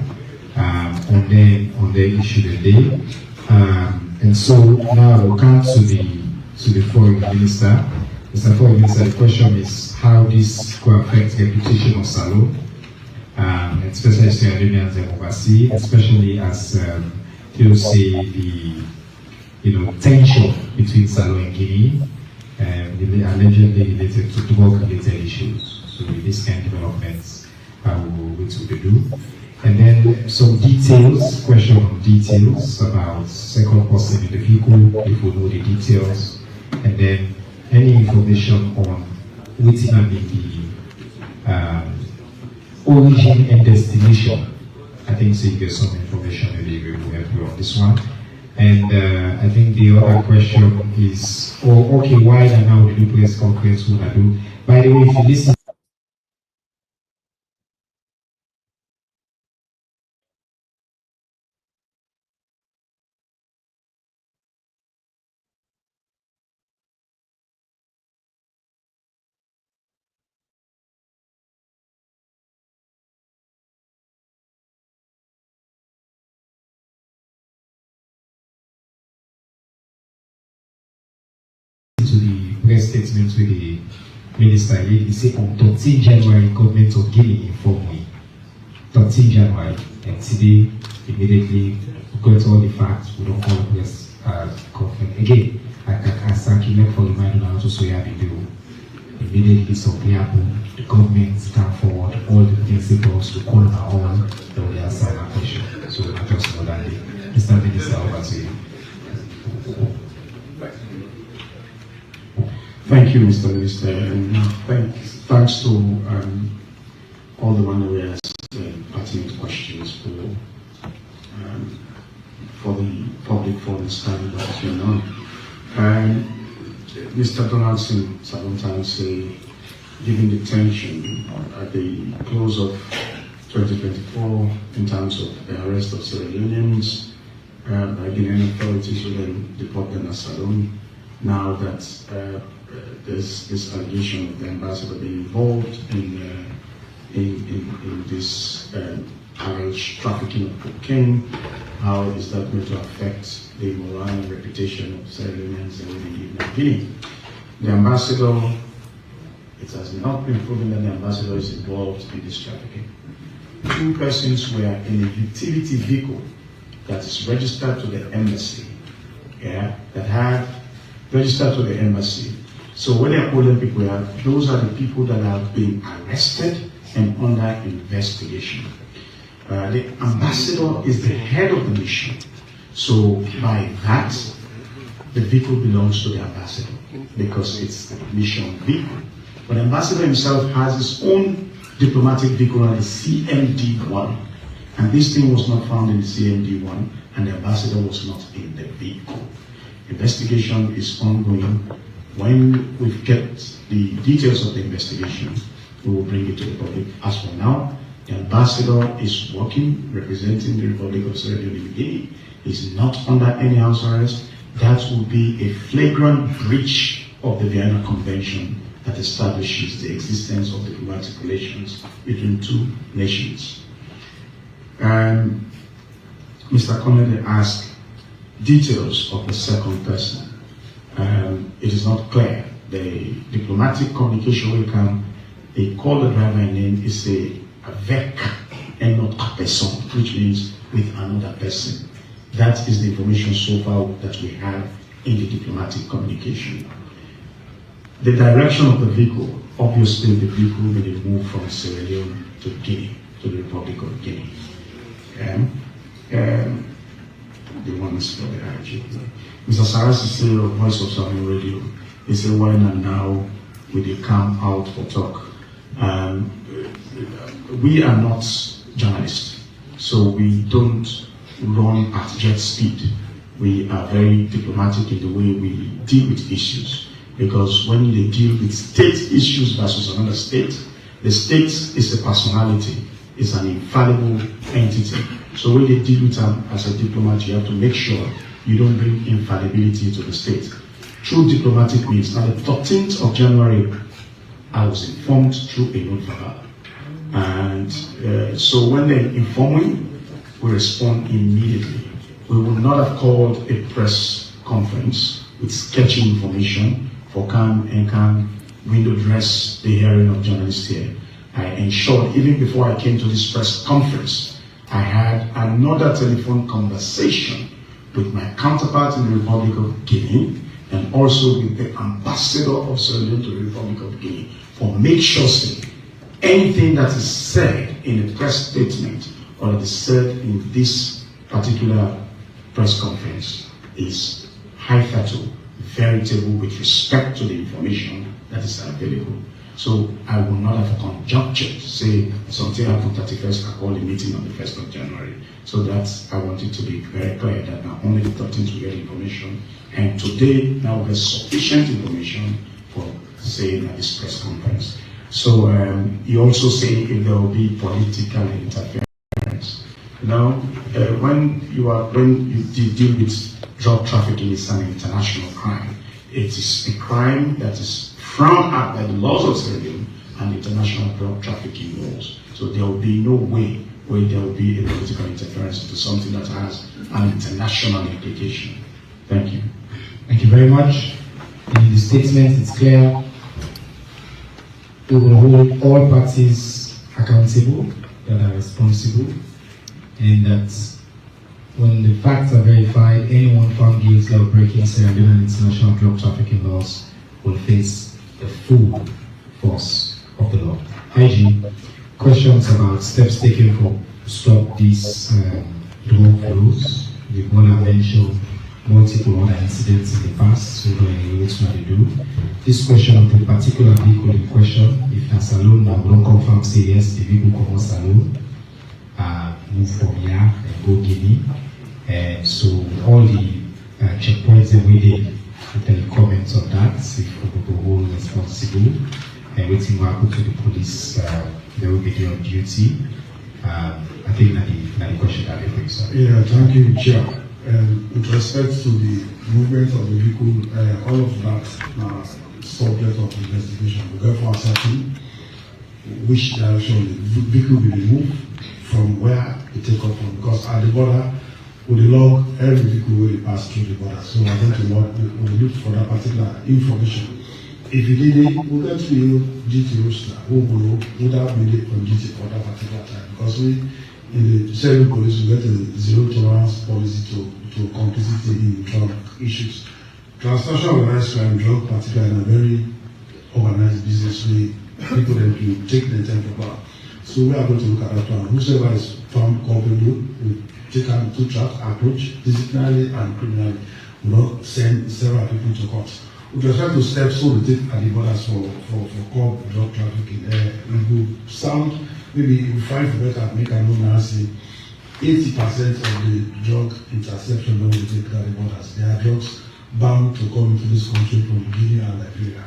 on the issue today. And so now we'll come to the foreign minister. Mr. Foreign Minister, the question is how this could affect the reputation of Salon, especially Sierra Leoneans and overseas, especially as you see the tension between Salon and Guinea, allegedly related to drug-related issues. So with this kind of developments, which we do. And then some details, question on details about second person in the vehicle, if we know the details. And then any information on which can be the origin and destination. I think so you get some information, maybe we will help you on this one. And I think the other question is, okay, why now we do press conference, what I do. By the way, if you listen statement with the minister. He said on 13 January, government of Guinea informed me. 13 January, and today, immediately, we got all the facts, we don't call the press conference. Again, I thank you for reminding us to so you have to do. Immediately, something happened, the government stand forward, all the principles, we call them all, they will answer my question. So I just know that Mr. Minister, over to you. Thank you, Mr. Minister, and thanks to all the one who asked pertinent questions for the public for understanding what is going on. Mr. Donaldson sometimes say, given the tension at the close of 2024 in terms of the arrest of Sierra Leoneans by Guinean authorities who then deport them as Salome, now that there's this allegation of the ambassador being involved in this alleged trafficking of cocaine, how is that going to affect the morale and reputation of Sierra Leoneans in Guinea? The ambassador, it has not been proven that the ambassador is involved in this trafficking. 2 persons were in a utility vehicle that is registered to the embassy, that have registered to the embassy. So when they're calling people, those are the people that have been arrested and under investigation. The ambassador is the head of the mission. So by that, the vehicle belongs to the ambassador because it's the mission vehicle. But the ambassador himself has his own diplomatic vehicle on the CMD-1. And this thing was not found in the CMD-1, and the ambassador was not in the vehicle. Investigation is ongoing. When we've kept the details of the investigation, we will bring it to the public. As for now, the ambassador is working, representing the Republic of Sierra Leone. He is not under any house arrest. That will be a flagrant breach of the Vienna Convention that establishes the existence of diplomatic relations between 2 nations. Mr. Connolly asked details of the second person. It is not clear. The diplomatic communication we can, they call the driver name is avec and not a person, which means with another person. That is the information so far that we have in the diplomatic communication. The direction of the vehicle, obviously the vehicle will be moved from Sierra Leone to Guinea, to the Republic of Guinea. The one is for the DRG. Mr. Sarasi said, Voice of Southern Radio, he said, why not now will they come out for talk? We are not journalists, so we don't run at jet speed. We are very diplomatic in the way we deal with issues, because when they deal with state issues versus another state, the state is a personality, it's an infallible entity. So when they deal with them as a diplomat, you have to make sure you don't bring infallibility to the state. Through diplomatic means. Now the 13th of January, I was informed through a note verbal. And so when they inform me, we respond immediately. We would not have called a press conference with sketchy information for can and can window dress the hearing of journalists here. I ensured, even before I came to this press conference, I had another telephone conversation with my counterpart in the Republic of Guinea and also with the ambassador of Sierra Leone to the Republic of Guinea for make sure anything that is said in a press statement or that is said in this particular press conference is high-factual, veritable with respect to the information that is available. So I will not have conjectured, say something happened 31st, I call a meeting on the 1st of January. So that's, I want it to be very clear that now only the 13th will get information. And today, now there's sufficient information for saying at this press conference. So you also say if there will be political interference. Now, when you deal with drug trafficking, it's an international crime. It is a crime that is frowned at by the laws of Sierra Leone and international drug trafficking laws. So there will be no way where there will be a political interference into something that has an international implication. Thank you. Thank you very much. statement, it's clear. We will hold all parties accountable that are responsible, and that when the facts are verified, anyone found guilty of breaking Sierra Leonean international drug trafficking laws will face the full force of the law. IG, questions about steps taken to stop these drug flows. The owner mentioned multiple other incidents in the past, so what they do. This question of the particular vehicle in question, if that's alone, now don't confirm, say yes, the vehicle comes alone, move from here and go Guinea. And so all the checkpoints that we did, any comments on that, if we will hold responsible, and waiting to happen to the police, they will be there on duty. I think that the question that they bring, sir. Yeah, thank you, Chair. With respect to the movement of the vehicle, all of that subject of investigation. We therefore ascertain which direction the vehicle will be moved from where it take off from. Because at the border, with the log, every vehicle will pass through the border. So I think we'll look for that particular information. If you did it, we'll get to you GT roster, who will know without being from GT for that particular time. Because we, in the Sierra Leone police, we get a zero tolerance policy to complicity in drug issues. Transnational organized crime, drug particularly in a very organized business way, people that you take the time to bar. So we are going to look at that one. Whoever is found culpable, we take a two-track approach, disciplinary and criminally. We will send several people to court. With respect to steps so we take at the borders for drug trafficking, we will sound, maybe we find for better, make a known and say 80% of the drug interception that we take at the borders, there are drugs bound to come into this country from Guinea and Liberia.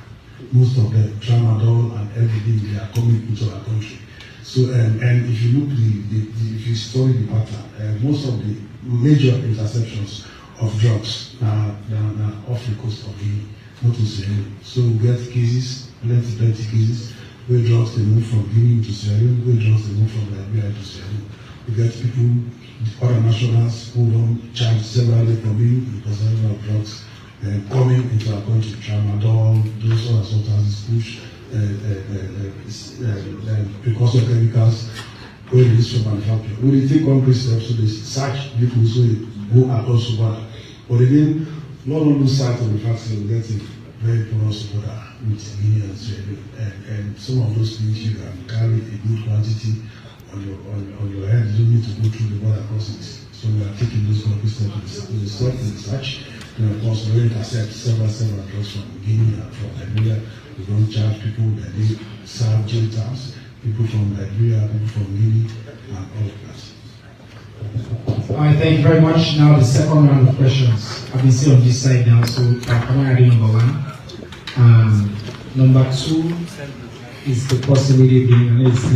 Most of them, tramadol and everything, they are coming into our country. So, and if you look, if you study the pattern, most of the major interceptions of drugs are off the coast of Guinea, not to Sierra Leone. So we get cases, plenty cases, where drugs they move from Guinea to Sierra Leone, where drugs they move from Liberia to Sierra Leone. We get people, other nationals who don't charge severally for being the possession of drugs coming into our country, tramadol, those other substances, push, precursor chemicals, where it is from manufacturing. When they take concrete steps, so they search people so they go across the border. But again, not on the side of the factory, we get a very porous border with Guinea and Sierra Leone. And some of those things you can carry a good quantity on your head. You don't need to go through the border crossings. So we are taking those concrete steps to the stop and search. And of course, we intercept several drugs from Guinea and from Liberia. We don't charge people that they serve jail terms. People from Liberia, people from Guinea, and all of that. All right, thank you very much. Now the second round of questions. I've been sitting on this side now, so I'm already number one. Number two is the possibility of being an AC.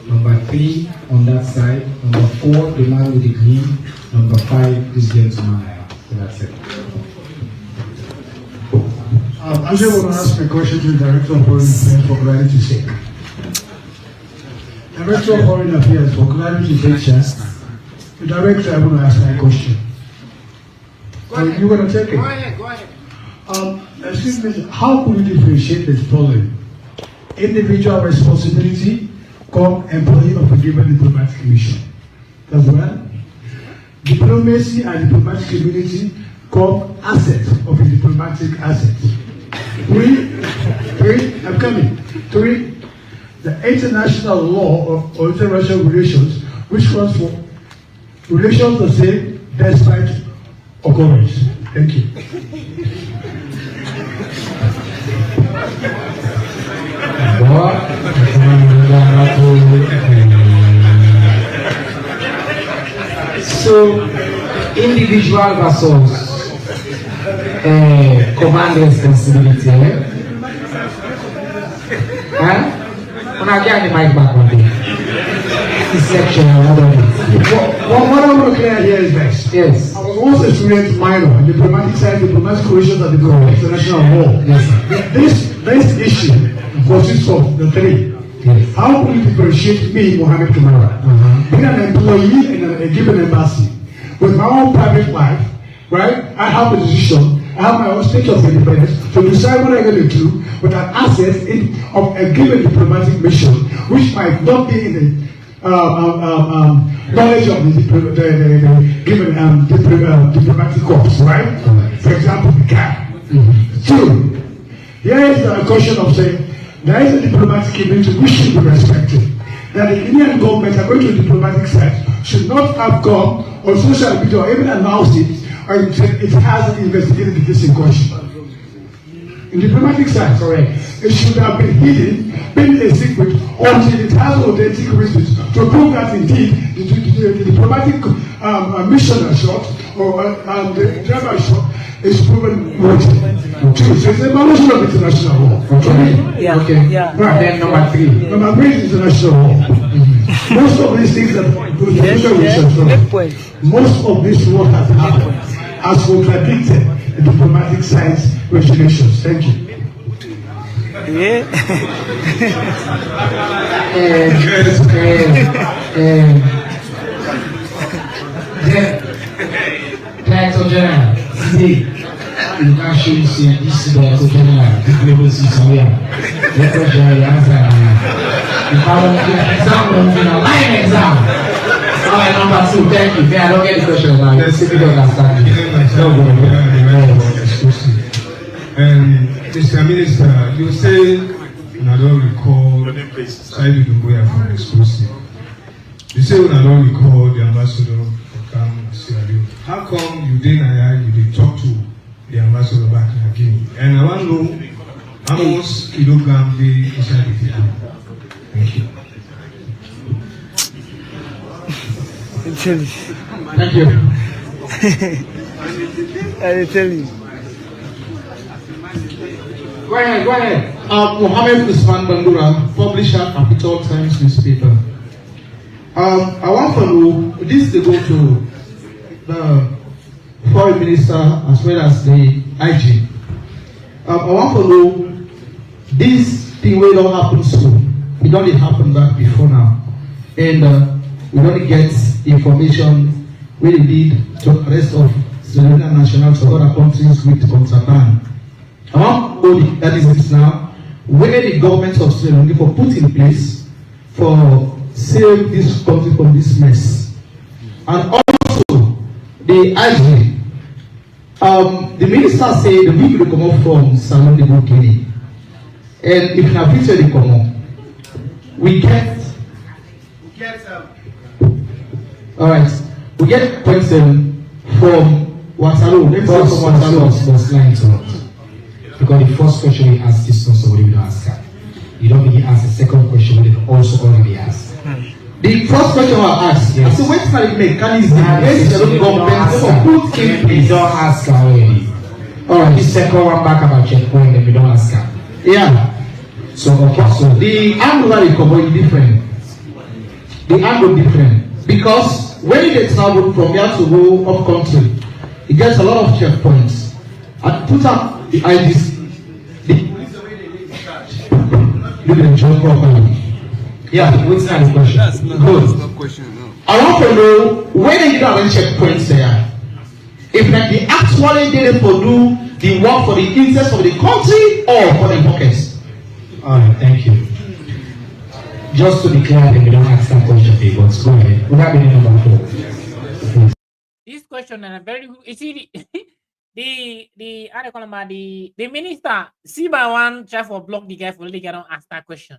Number three on that side. Number four, the man with the green. Number five, this gentleman. So that's it. I just want to ask a question to the Director of Foreign Affairs for clarity's sake. Director of Foreign Affairs, for clarity's sake, the Director, I want to ask my question. You're going to take it? Go ahead. Excuse me, how could we differentiate this problem? Individual responsibility, come employee of a given diplomatic mission. That's one. Diplomacy and diplomatic community come asset of a diplomatic asset. Three, I'm coming. Three, the international law of international relations, which calls for relations the same despite occurrence. Thank you. So, individual versus command responsibility. When I get the mic back one day, this section, what I want to clear here is this. Yes. I was once a student minor in diplomatic science, diplomatic relations, and international law. Yes. This issue consists of the three. Yes. How do you differentiate me, Mohammed Kamara, being an employee in a given embassy, with my own private life, right? I have a decision I have my own state of independence to decide what I'm going to do with an asset of a given diplomatic mission, which might not be in the knowledge of the given diplomatic corps, right? For example, the guy. Two, here is the question of saying there is a diplomatic immunity which should be respected. That the Indian government are going to diplomatic sites should not have gone on social media or even announced it, or it has investigated this in question. In diplomatic science, correct. It should have been hidden, been a secret, until it has authentic reasons to prove that indeed the diplomatic mission shot or the driver shot is proven worthy. Two, so it's a violation of international law. Okay? Yeah. Okay. Yeah. Right. Then number three. Number three is international law. Most of these things that most of this what has happened has contradicted the diplomatic science regulations. Thank you. Yeah. Director General, today, you can show you see this is Director General, this level see somewhere. Director General, answer. If I want to exam, line exam. Alright, number two, thank you. I don't get the question now. You simply don't understand. Mr. Minister, you say, and I don't recall, Saidi Dumbuya from Exclusive. You say, when I don't recall the ambassador for Sierra Leone. How come you didn't talk to the ambassador back in Guinea? And I want to know how much kilogram they inside the people. Thank you. Thank you. I tell you. Go ahead. Mohammed Usman Bandura, publisher, Capital Times newspaper. I want to know, this they go to the foreign minister as well as the IG. I want to know, this thing will not happen soon. It don't happen back before now. And we don't get information where they lead to arrest of Sierra Leonean nationals to other countries with contraband. I want to know that is this now, where the government of Sierra Leone for put in place for save this country from this mess. And also the IG, the minister say the people come up from Salon de Guinea. And if na picture they come up, we get all right, we get question from Waterloo. Let's say from Waterloo was lying to us. Because the first question we asked is not somebody we don't ask her. You don't really ask the second question, but they also already asked. The first question I asked, yes. I said, what's the mechanism? You don't ask her already. Alright, the second one back about checkpoint, then we don't ask her. Yeah. So, okay, so the angle that they cover is different. The angle different. Because when you get travel from here to go up country, it gets a lot of checkpoints. And put up the IDs. You can jump properly. Yeah, what's that question? That's not a question. No. I want to know when they do have checkpoints there. If like they actually did it for do the work for the interest of the country or for the pockets. Alright, thank you. Just to be clear, we don't ask that question, but go ahead. Would that be number 4? This question and a very you see the minister see by one try for block the guy for really get on ask that question.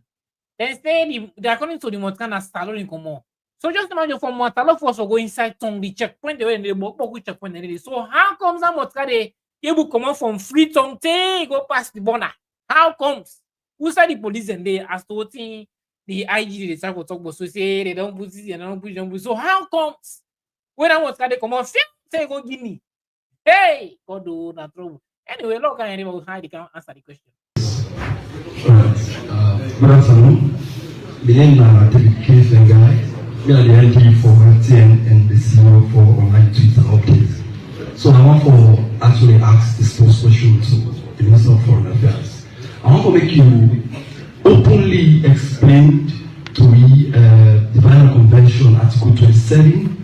Then say they according to the Montana salon in common. So just imagine from Montana force will go inside tongue the checkpoint the way they book checkpoint and so how comes that Montana they able come out from free tongue go past the border? How comes? Who said the police and they as to the IG they start to talk about so say they don't put this and they don't put so how comes when I was they come out say go Guinea? Hey, God do not trouble. Anyway, look, I anybody how they can answer the question. Good afternoon. The name is Keith Lengai. We are the IG for TN and the CEO for online tweets and updates. So I want to actually ask this first question to the Minister of Foreign Affairs. I want to make you openly explain to me the Vienna Convention Article 27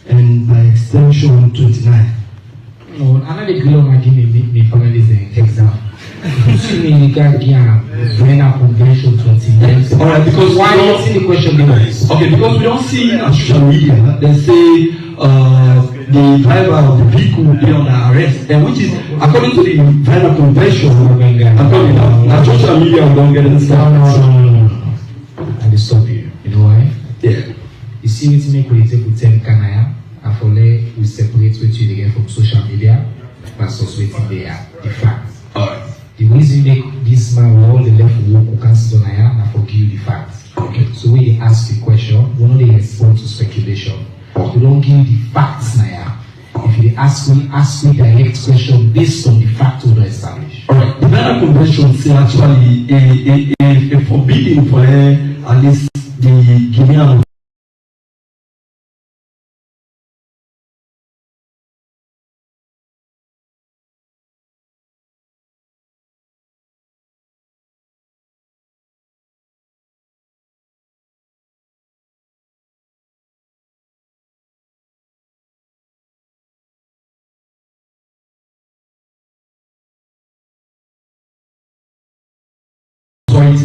and by extension 29. No, and I not a girl making me family exam. Assuming the Vienna Convention 20 years. Alright, because why don't see the question becomes okay, because we don't see on social media they say the driver of the vehicle will be under arrest, and which is according to the Vienna Convention. According to social media, we don't get this stuff. No. And they stop you. You know why? Yeah. You see, we make we take with 10 Kanaya, and for we separate what you get from social media versus what they are the facts. Alright. The reason make this man with all the left work who can't sit on and forgive you the facts. Okay. So when they ask the question, we don't respond to speculation. We don't give the facts now. If they ask me direct question based on the fact we don't establish. Alright, the Vienna Convention is actually a forbidding for at least the Guinean.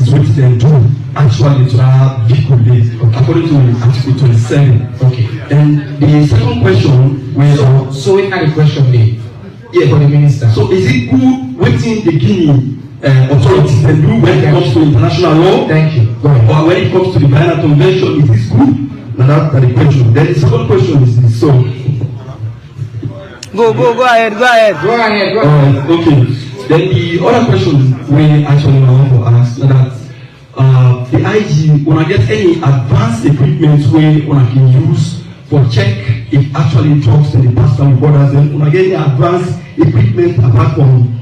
What they do actually to have vehicle days according to Article 27. Okay. And the second question was so we had a question there. Yeah, for the minister. So is it good waiting the Guinea authorities and do when it comes to international law? Thank you. Go ahead. Or when it comes to the Vienna Convention, is this good? Now that's the question. Then the second question is this. So Go ahead. okay. Then the other question we actually want to ask that the IG, when I get any advanced equipment where when I can use for check if actually drugs in the past and borders, then when I get any advanced equipment apart from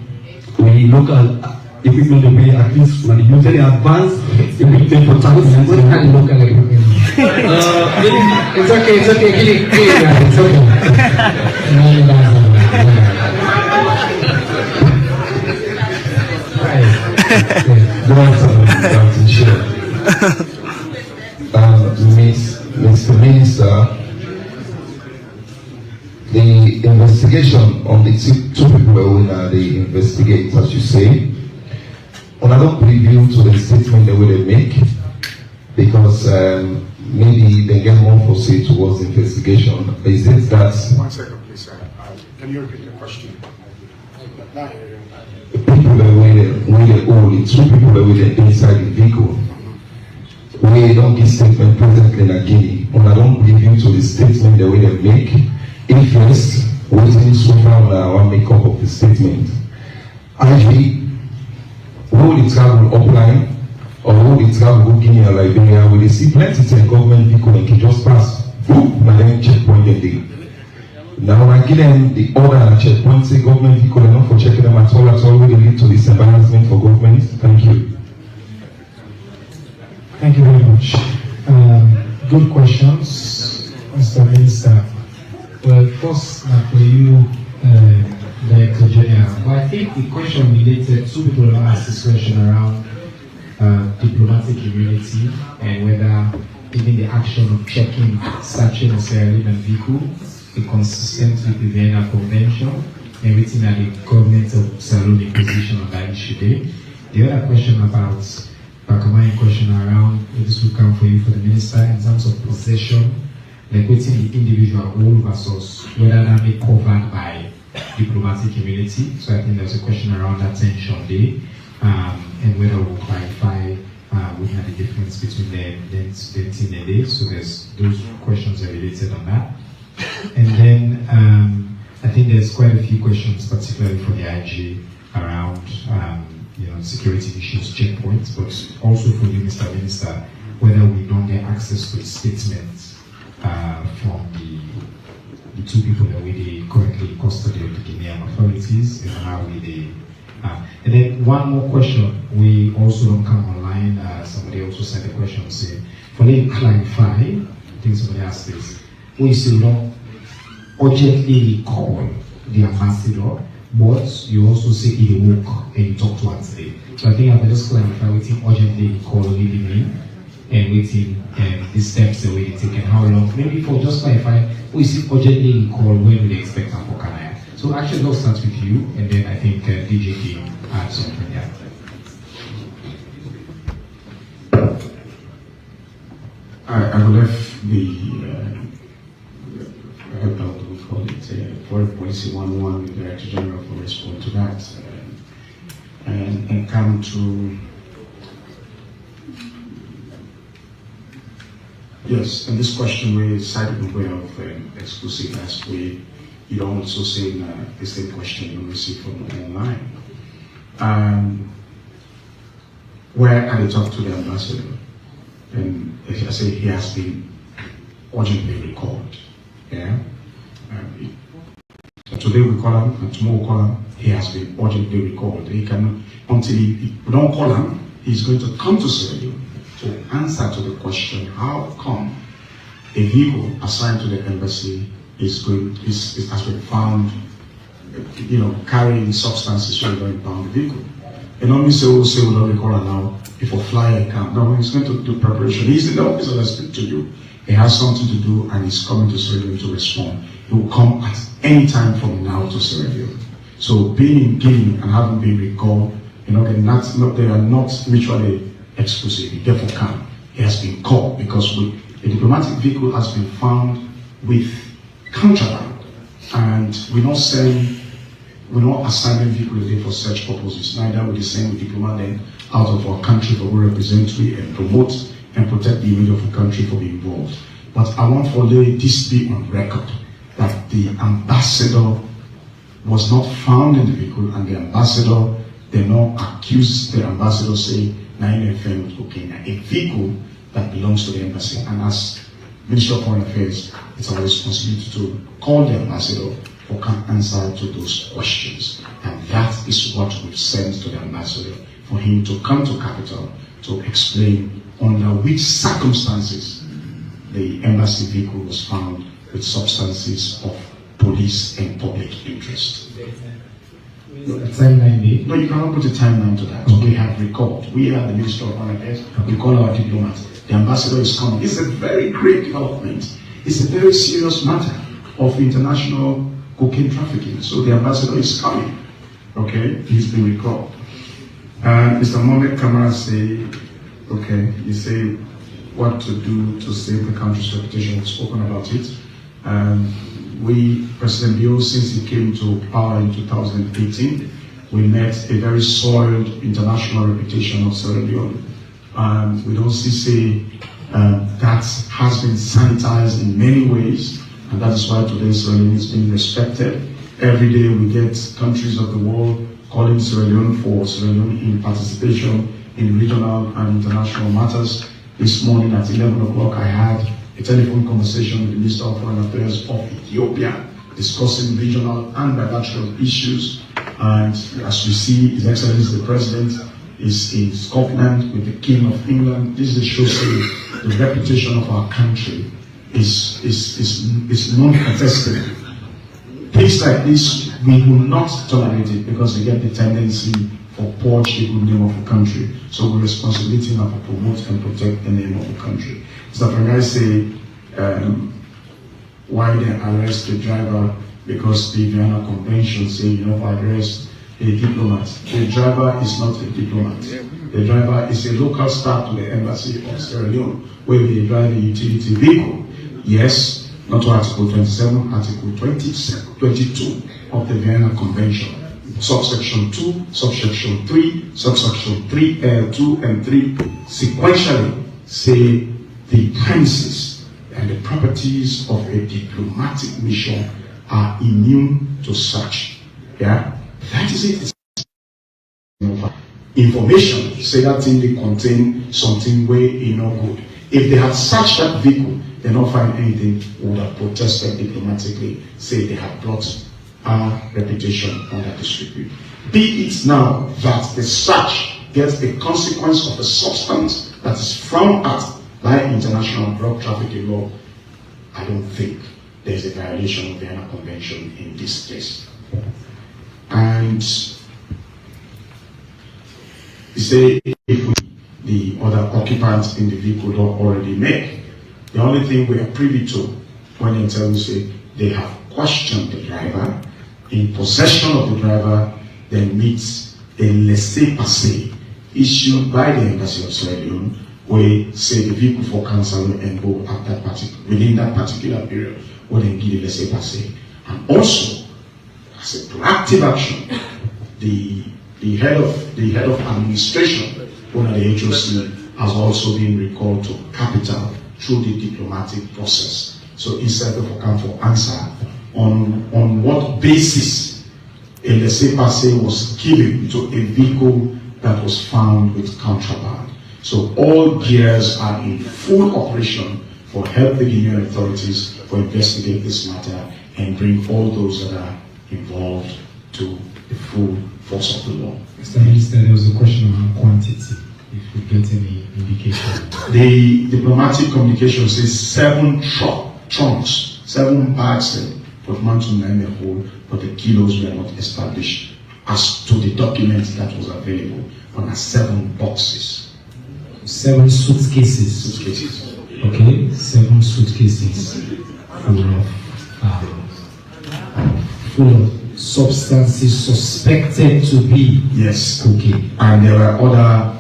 the local equipment that we at least when I use any advanced equipment for tackling. What kind of local equipment? It's okay. It's okay. Mr. Minister, the investigation on the two people that they investigate, as you say, and I don't preview to the statement the way they make, because maybe they get more for say towards the investigation. Is it that? 1 second, please. Can you repeat the question? People that were the two people that were inside the vehicle. We don't give statement presently in Guinea, and I don't preview to the statement the way they make. If yes, waiting so far on make up of the statement. IG, will it travel upline or will it travel to Guinea or Liberia? We see plenty of government vehicle and can just pass. Boop, and then checkpoint the day. Now I give them the order and checkpoint, say government vehicle and not for checking them at all, will lead to this embarrassment for government. Thank you. Thank you very much. Good questions, Mr. Minister. Well, first, for you, Director General, but I think the question related, two people have asked this question around diplomatic immunity and whether even the action of checking, searching a Sierra Leonean vehicle is consistent with the Vienna Convention and within the government of Sierra Leone position on that issue there. The other question about my question around, this will come for you for the minister in terms of possession, like within the individual role versus whether that be covered by diplomatic immunity. So I think there's a question around that tension there, and whether we'll clarify looking at the difference between the thing and this. So there's those questions are related on that. And then I think there's quite a few questions, particularly for the IG, around security issues, checkpoints, but also for you, Mr. Minister, whether we don't get access to the statements from the two people that we currently in custody of the Guinean authorities and how we and then one more question, we also don't come online, somebody also sent a question saying, for them to clarify, I think somebody asked this, we still don't urgently call the ambassador, but you also say he work and you talk to us today. So I think I can just clarify waiting urgently call leading in and waiting the steps that we take and how long. Maybe for just clarify, we see urgently call when we expect them for Canada. So So actually, let's start with you, and then I think DJ can add something. Yeah. I will have the we call it Foreign Policy 101, the Director General for respond to that, and come to yes. And this question we cited in way of exclusive as we you don't also say the same question you receive from online. Where I talk to the ambassador. And if I say he has been urgently recalled, yeah. So today we call him, and tomorrow we call him. He has been urgently recalled. He cannot until we don't call him. He's going to come to Sierra Leone to answer to the question: how come a vehicle assigned to the embassy has been found, carrying substances so we don't impound the vehicle? And only say we don't recall her now. If a flyer comes, no, he's going to do preparation. He's in the office that I speak to you. He has something to do and he's coming to Sierra Leone to respond. He will come at any time from now to Sierra Leone. So being in Guinea and having been recalled, they are not mutually exclusive. He therefore come. He has been called because a diplomatic vehicle has been found with contraband, and we're not assigning vehicle today for such purposes. Neither will the same diplomat then out of our country for we represent and promote and protect the image of the country for being involved. But I want to lay this be on record that the ambassador was not found in the vehicle, and the ambassador, they not accuse the ambassador saying, a vehicle that belongs to the embassy. And as Minister of Foreign Affairs, it's our responsibility to call the ambassador for can answer to those questions. And that is what we've sent to the ambassador, for him to come to capital to explain under which circumstances the embassy vehicle was found with substances of police and public interest. No, timeline. No, you cannot put a timeline to that. We have recalled. We are the Minister of Foreign Affairs. We call our diplomats. The ambassador is coming. It's a very great development. It's a very serious matter of international cocaine trafficking. So the ambassador is coming. Okay, he's been recalled. And Mr. Mohamed Kamara say, okay, you say what to do to save the country's reputation. We've spoken about it. President Bio, since he came to power in 2018, we met a very soiled international reputation of Sierra Leone. We don't say that has been sanitized in many ways, and that is why today Sierra Leone is being respected. Every day we get countries of the world calling Sierra Leone for Sierra Leone in participation in regional and international matters. This morning at 11 o'clock I had a telephone conversation with the Minister of Foreign Affairs of Ethiopia discussing regional and bilateral issues. And as you see, His Excellency the President is in Scotland with the King of England. This is shows the reputation of our country is non-contested. Things like this, we will not tolerate it because we get the tendency for poach the good name of the country. So we're responsibility now to promote and protect the name of the country. Mr. Prangai say, why they arrest the driver? Because the Vienna Convention say you know arrest a diplomat. The driver is not a diplomat. The driver is a local staff to the embassy of Sierra Leone, where they drive a utility vehicle. Yes, not to Article 27, Article 22 of the Vienna Convention. Subsection 2, subsection 3, subsection 3, 2 and 3 sequentially say the premises and the properties of a diplomatic mission are immune to search. Yeah, that is it. Information say that thing they contain something way no good. If they had searched that vehicle, they don't find anything, would have protested diplomatically, say they have brought our reputation under disrepute. Be it now that the search gets a consequence of a substance that is frowned at by international drug trafficking law, I don't think there's a violation of the Vienna Convention in this case. And you say if the other occupants in the vehicle don't already make, the only thing we are privy to when they tell you say they have questioned the driver in possession of the driver then meets a laissez-passer issued by the Embassy of Sierra Leone, where say the vehicle for cancel and go at that within that particular period, or then give the laissez-passer. And also, as a proactive action, the head of administration under the HOC has also been recalled to capital through the diplomatic process. So instead of account for answer on what basis a laissez-passer was given to a vehicle that was found with contraband. So all gears are in full operation for help the Guinean authorities to investigate this matter and bring all those that are involved to the full force of the law. Mr. Minister, there was a question on quantity, if we get any indication. The diplomatic communication says 7 trunks, 7 bags for Manton and the whole, but the kilos were not established as to the document that was available, but as 7 boxes. 7 suitcases. Okay, 7 suitcases full of substances suspected to be cocaine. And there were other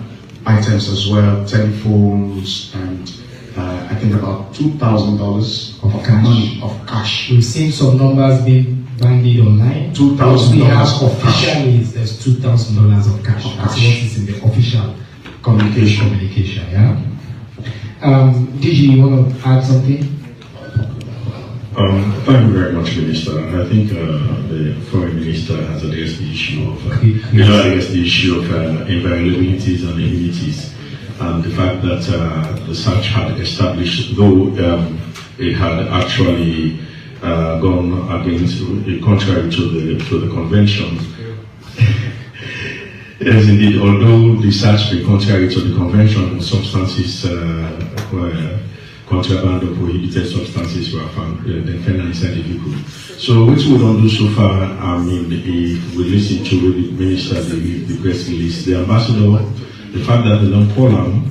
items as well, telephones, and I think about $2,000 of cash. We've seen some numbers being bandied online. $2,000 we have officially there's $2,000 of cash. That's what is in the official communication. Yeah. DG, you want to add something? Thank you very much, Minister. I think the Foreign Minister has addressed the issue of inviolabilities and immunities, and the fact that the search had established, though it had actually gone against, contrary to the convention. Yes, indeed. Although the search be contrary to the convention, substances contraband or prohibited substances were found then found inside the vehicle. So what we don't do so far, I mean, if we listen to the minister, the press release, the ambassador, the fact that the non-polam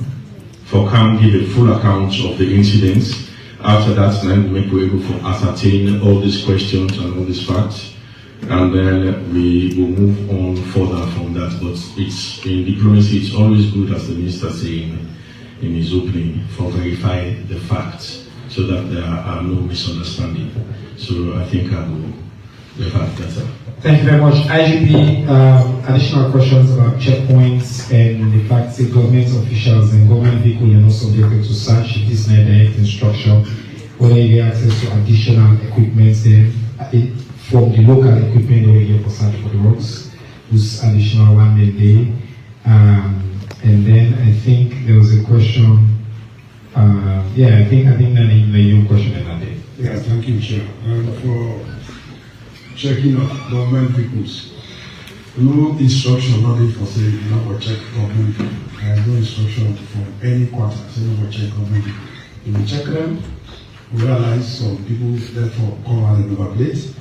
for can give a full account of the incidents. After that, then we were able to ascertain all these questions and all these facts. And then we will move on further from that. But it's in diplomacy, it's always good, as the minister saying in his opening, for verify the facts so that there are no misunderstandings. So I think I will have that. Thank you very much. IGP, additional questions about checkpoints and the fact that government officials and government vehicles are not subjected to search if this is not direct instruction, whether you get access to additional equipment from the local equipment over here for search for drugs, whose additional 1 a day. And then I think there was a question. I think that your question is that day. Yeah, thank you, Chair. For checking of government vehicles, no instruction, nothing for saying you know check government vehicles. There is no instruction from any quarter saying you check government vehicles. You will check them. We realize some people therefore come out and overplate.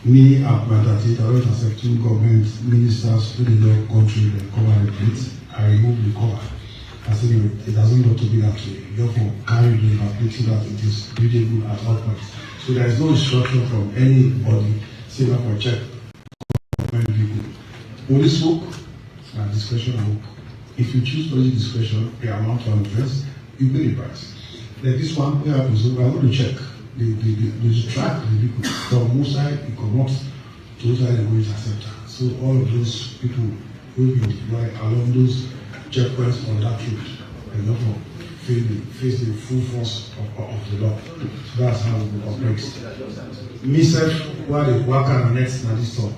Me at my 38, I always accept 2 government ministers who did not country and cover the plate. I remove the cover. I said it doesn't got to be that way. Therefore, carry the plate so that it is readable at all points. So there is no instruction from anybody saying that for check government vehicle. Police book and discretionary book. If you choose police discretion, the amount to address, you pay the price. Like this one, we are going to check. The track the vehicle from one side it comes to the other side and go acceptor. So all of those people will be employed along those checkpoints on that route and therefore face the full force of the law. So that's how it operates. Myself, while they work on the next this store,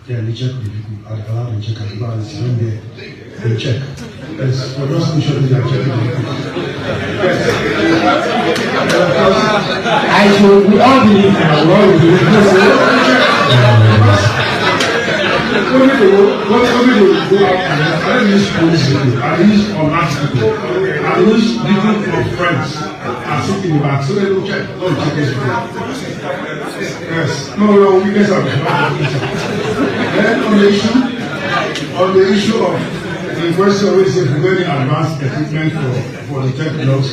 they check the vehicle, I allow them to check as well as when they check. Yes, for those who should be checking the vehicle. We all believe now. We all believe I use police people, I use unmasked people, I use people of friends are sitting in the back, so they don't check this. Yes, no, we guys are then on the issue of the question always if we're going to advance equipment for the tech blocks,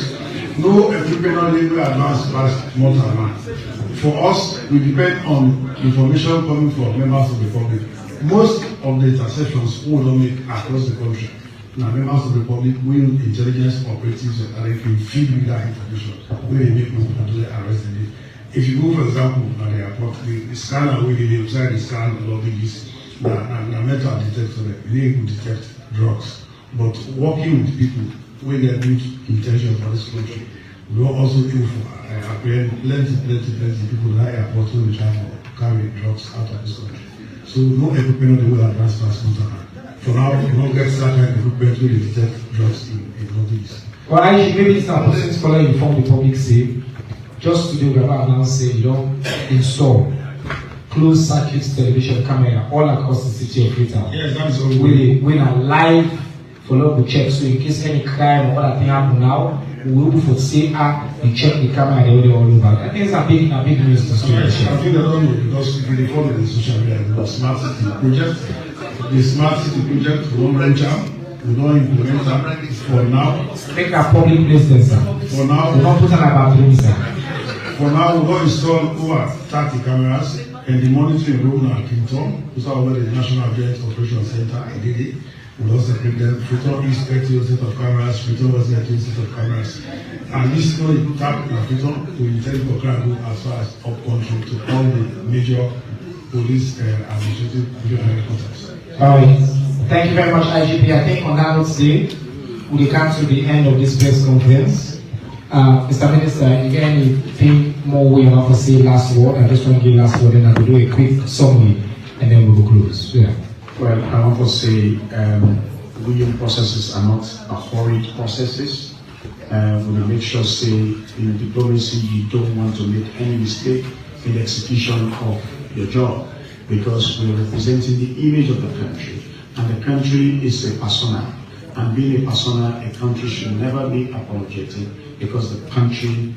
no equipment level advanced past month and month. For us, we depend on information coming from members of the public. Most of the interceptions we don't make across the country. Now, members of the public will intelligence operatives and they can feed with that information when they make people to arrest them. If you go, for example, at the airport, the scanner will be inside the scan a lot of these metal detector, they will detect drugs. But working with people when they are good intention for this country, we are also able to apprehend plenty people that are airport when they try to carry drugs out of this country. So no equipment on the way advanced passport. For now, we don't get that kind of equipment where they detect drugs in Northeast. Well, actually, maybe it's not possible to follow inform the public safe. Just today, we have announced saying you don't install closed circuit television camera all across the city of Freetown. Yes, that is all. We are live for local check. So in case any crime or other thing happen now, we will be for say we check the camera and they all over. I think it's a big news to see. I think they don't know because we follow the social media, the smart city project, the smart city project, we don't launch out, we don't implement that for now. Make a public place then, sir. For now, we don't put an about room, sir. For now, we don't install over 30 cameras and the monitoring room at Kington, which is over the National Joint Operation Center, IDD. We also equip them, Freetown East 30 set of cameras, Freetown West 30 set of cameras. And this is not tap in Freetown to intend for crime as far as up country to all the major police administrative headquarters. All right. Thank you very much, IGP. I think on that note today, we come to the end of this press conference. Mr. Minister, if you have anything more we want to say last word, I just want to give last word and I will do a quick summary and then we will close. Yeah. Well, I want to say bullion processes are not a hurried processes. We make sure, say, in diplomacy, you don't want to make any mistake in the execution of your job because we're representing the image of the country. And the country is a persona. And being a persona, a country should never be apologetic because the country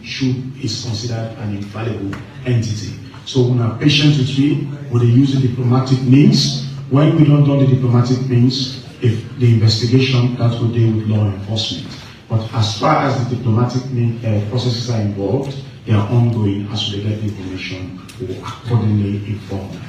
is considered an infallible entity. So we are patient with we will use the diplomatic means. When we don't do the diplomatic means, if the investigation, that will deal with law enforcement. But as far as the diplomatic processes are involved, they are ongoing. As we get the information, we will accordingly inform them.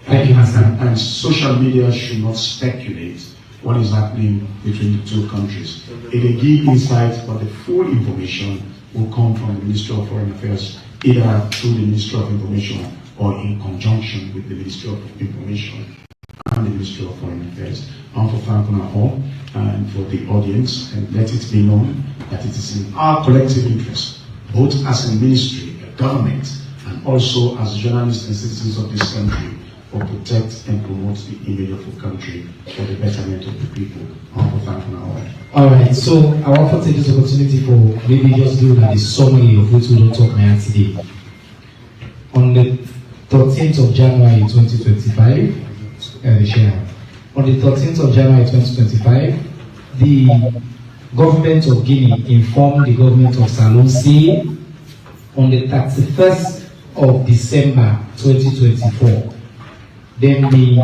Thank you, Master. And social media should not speculate what is happening between the two countries. It will give insight, but the full information will come from the Ministry of Foreign Affairs, either through the Ministry of Information or in conjunction with the Ministry of Information and the Ministry of Foreign Affairs. I want to thank all and for the audience and let it be known that it is in our collective interest, both as a ministry, a government, and also as journalists and citizens of this country, to protect and promote the image of the country for the betterment of the people. I want to thank all. All right, so I want to take this opportunity for maybe just doing a summary of what we don't talk about today. On the 13th of January 2025, on the 13th of January 2025, the government of Guinea informed the government of Salon C on the 31st of December 2024. Then they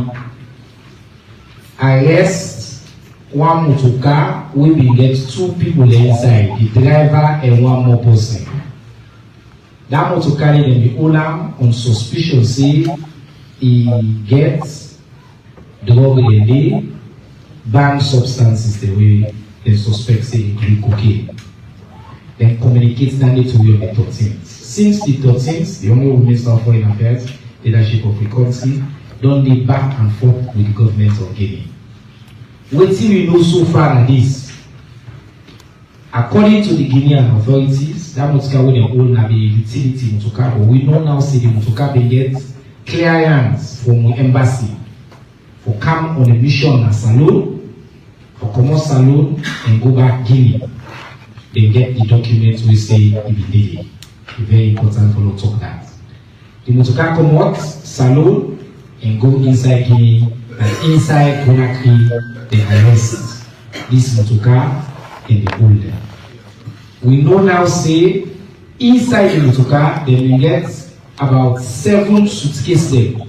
arrest one motor car, we will get two people inside, the driver and one more person. That motor car then the owner on suspicion say he gets drug in the banned substances the way the suspect say include cocaine. Then communicates that to you on the 13th. Since the 13th, the Honorable Minister of Foreign Affairs, leadership of the country, done the back and forth with the government of Guinea. What we know so far at this, according to the Guinean authorities, that motorcar will own the utility motorcar, but we know now say the motorcar they get clearance from the embassy for come on a mission at Salon, for come on Salon and go back Guinea. They get the documents we say it be daily. Very important for us to talk that. The motorcar come out Salon and go inside Guinea, and inside Conakry, they arrest this motorcar and they hold them. We know now say, inside the motorcar, they will get about 7 suitcases.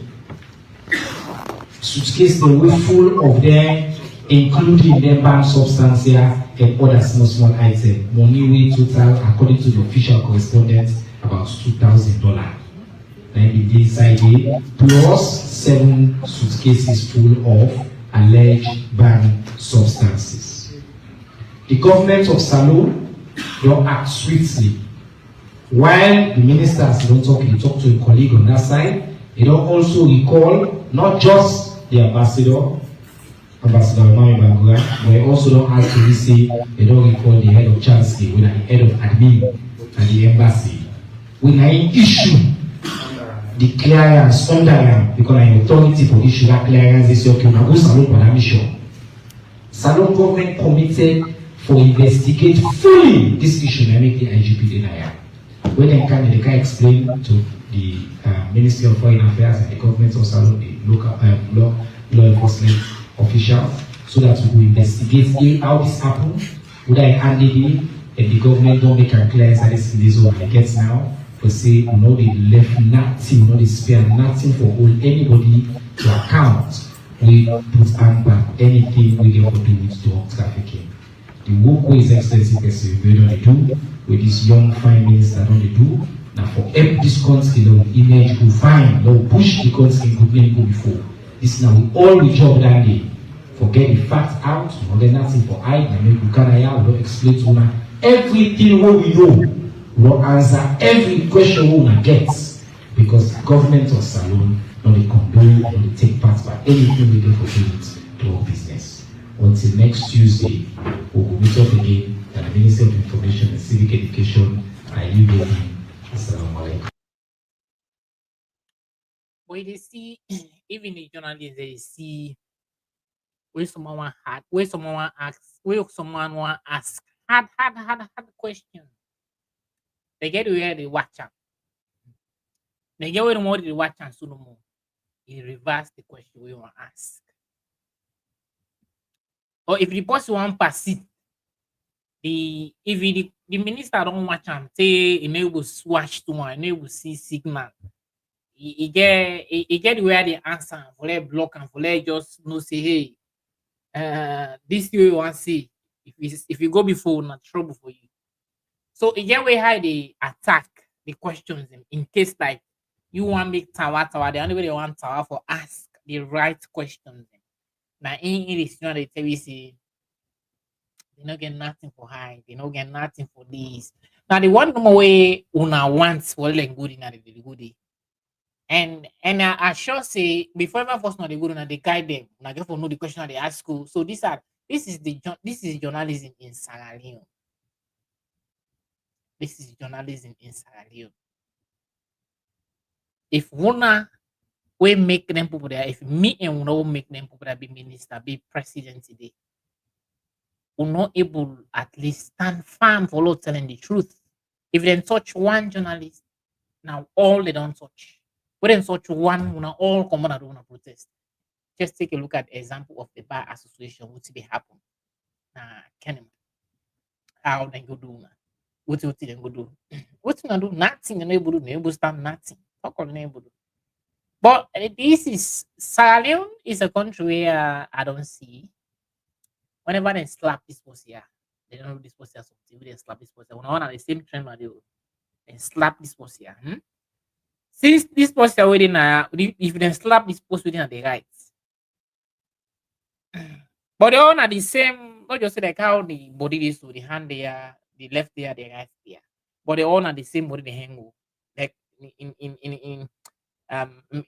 Suitcases that were full of them including the banned substance and other small items. Money we total, according to the official correspondence, about $2,000. The inside plus 7 suitcases full of alleged banned substances. The government of Salone don't act swiftly. While the ministers don't talk, he talk to a colleague on that side. They don't also recall not just the ambassador Mami Bangura, but they also don't ask to say they don't recall the head of chancellor, with the head of admin and the embassy. When I issue the clearance under them, because I'm authority for issue that clearance, they say, okay, now go Salone Panamisho. Salone government committed for investigate fully this issue and make the IGP denial. When they can explain to the Ministry of Foreign Affairs and the government of Salone, the local law enforcement officials, so that we will investigate how this happened, whether I handed it, and the government don't make a clearance that this is what it gets now. But say, no, they left nothing, no, they spare nothing for hold anybody to account. We put hand back anything we get to do with drug trafficking. The work is extensive, we don't do with this young fine minister, don't they do. Now, for help this country, the image will find, they'll push the country good name go before. This now we all we job that day. Forget the facts out, no, there's nothing for I, and maybe we don't explain to you everything what we know. Will answer every question we will get, because the government of Salone not they condone or they take part by anything we get for doing to our business. Until next Tuesday, we will meet up again at the Ministry of Information and Civic Education. I leave you. Assalamu alaikum. When they see, even the journalists, they see where someone had, where someone asks, where someone want ask hard question. They get where they watch them. They get where the more they watch and so no more. You reverse the question we want to ask. Or if the boss want pass it, if the minister don't watch them, say enable swatch to one, enable see signal. He get where they answer for let block and for let just no say hey, this way you want to see. If you go before, not trouble for you. So it get where how they attack the questions in case like you want make tower. The only way they want tower for ask the right questions. Now in this, they tell you say they don't get nothing for high, they don't get nothing for this. Now the one more way una wants well and good in the good day. And I sure say before ever first know the good and they guide them. Now get for know the question that they ask school. So this is journalism in Sierra Leone. This is journalism in Sierra Leone. If one we make them people there, if me and one will make them people that be minister, be president today, we're not able at least stand firm for not telling the truth. If they touch one journalist, now all they don't touch. When they touch one, we all come on and do protest. Just take a look at the example of the bar association, which they happen. How they go do now. What they go do? What they do? Nothing. They able to do. They able stand nothing. How can they able do? But this is Sierra Leone is a country where I don't see. Whenever they slap this person here, they don't know this person something. They slap this person. When I want the same trend, they slap this person here. Since this person already now, if they slap this person within the rights, but they all are the same. Not just like how the body is to the hand there, the left there, the right there. But they all are the same body they hang over. Like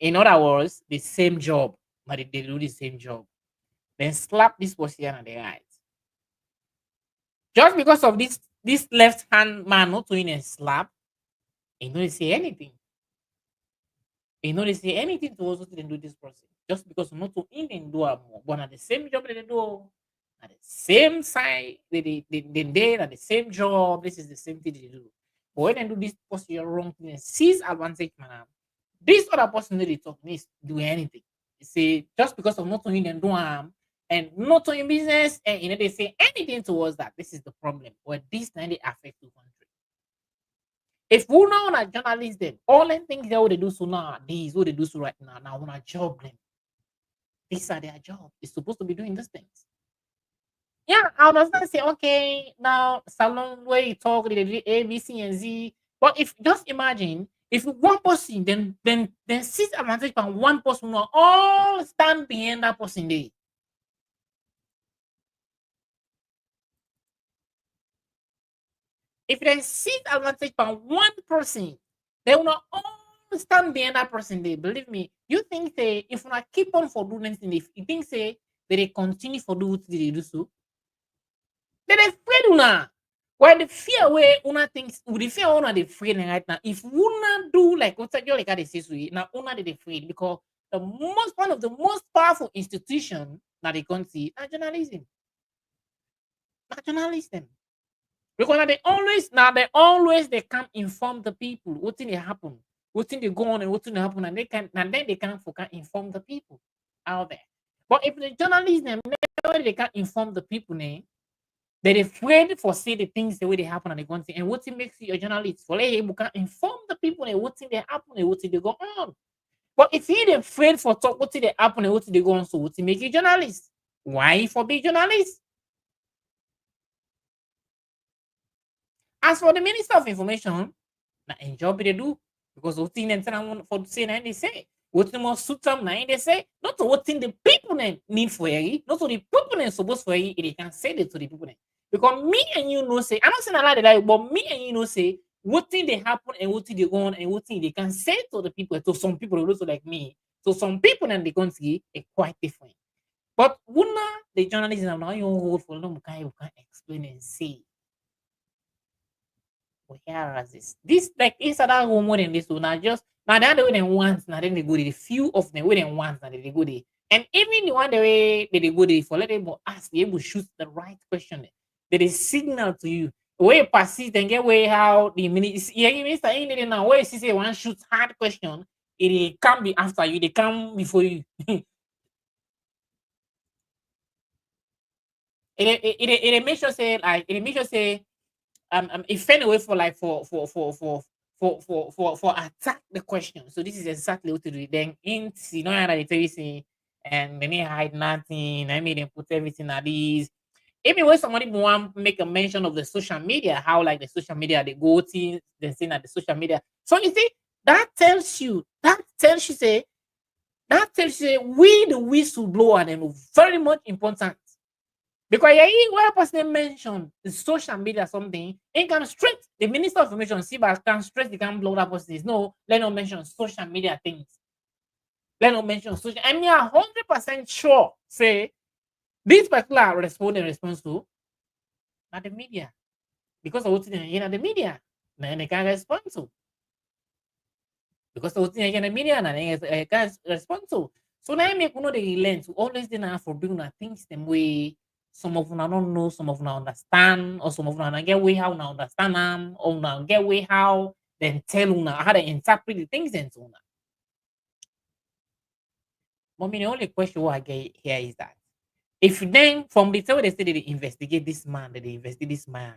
in other words, the same job, but they do the same job. Then slap this person on the right. Just because of this left hand man not doing a slap, he don't say anything. He don't say anything to also do this person. Just because not to in and do more. But at the same job that they do, at the same side, they at the same job, this is the same thing they do. But when they do this person wrong thing and seize advantage, man, this other person that they talk needs to do anything. They say just because of not doing and do and not doing business, and they say anything towards that. This is the problem. Where this time they affect the country. If we know that journalists them, all the things they do so now, these what they do so right now, when I job them. These are their job. They're supposed to be doing these things. Yeah, I understand. Say, okay, now salon where you talk, they do A, B, C, and Z. But if just imagine if one person then six advantage on one person will all stand behind that person there. If there's six advantage on one person, they will not all stand behind that person there. Believe me, you think say if I keep on for doing anything, if you think say they continue for do what they do so, they afraid una. Well, the fear where una thinks with the fear una they afraid right now. If una do like what's that like they say so now una they afraid because the most one of the most powerful institution that they can see are journalism. Not journalism. Because now they always they can inform the people what thing they happen, what thing they go on and what thing they happen, and then they can inform the people out there. But if the journalism never they can inform the people, they're afraid for say the things the way they happen and they go on and what it makes you a journalist for like you can inform the people and what thing they happen and what thing they go on. But if you're afraid for talk what thing they happen and what thing they go on, so what it make you journalist? Why for be journalist? As for the Minister of Information, na in job they do because what thing them for say na they say what more suit them na they say not to what thing the people need for you, not to the people them supposed for you, they can say it to the people them. Because me and you know say I'm not saying a lot they lie, but me and you know say what thing they happen and what thing they go on and what thing they can say to the people, to some people also like me. So some people and they can see it quite different. But una the journalism now you hold for them you can explain and say. Whereas this like inside that home more than this one, now just now the other way than once, now then they go there. The few of them way than once, now they go there. And even the one the way they go there for let them ask, they able to shoot the right question. They signal to you. The way persist and get way how the minute yeah, minister ain't there now. Where you say one shoot hard question, it can be after you, they come before you. It make sure say like it make sure say if anyway for like for attack the question. So this is exactly what to do. Then in you know that they tell you say and they need hide nothing. I mean they put everything at ease. Even when somebody want make a mention of the social media, how like the social media they go to they saying that the social media. So you see that tells you say we the whistleblower and very much important. Because yeah, where person mentioned the social media something, it can straight the Minister of Information see but can straight they can blow that person. No, let not mention social media things. Let not mention social. I mean, 100% sure say this particular response to not the media because of what's in the media. Then they can respond to because of what's in the media, and they can respond to. So now I make you know they learn to always then for doing things the way. Some of them don't know, some of them understand, or some of them get way how now understand them, or now get way how then tell una how they interpret the things and so on. But the only question what I get here is that if then from the time they say they investigate this man, that they investigate this man,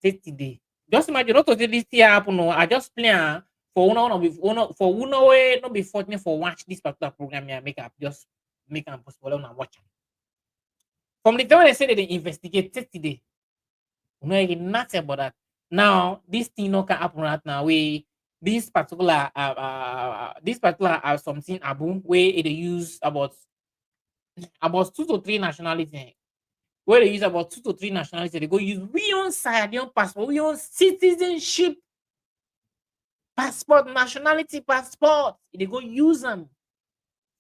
50 days. Just imagine not to say this thing happen. No, I just plan for one way not be fortunate for watch this particular program here, make up just make them possible and watch it. From the time they say that they investigate 30 days, we know nothing about that. Now, this thing no can happen right now. This particular something abu where they use about 2 to 3 nationalities. Where they use about 2 to 3 nationalities, they go use we own side, we own passport, we own citizenship passport, nationality passport. They go use them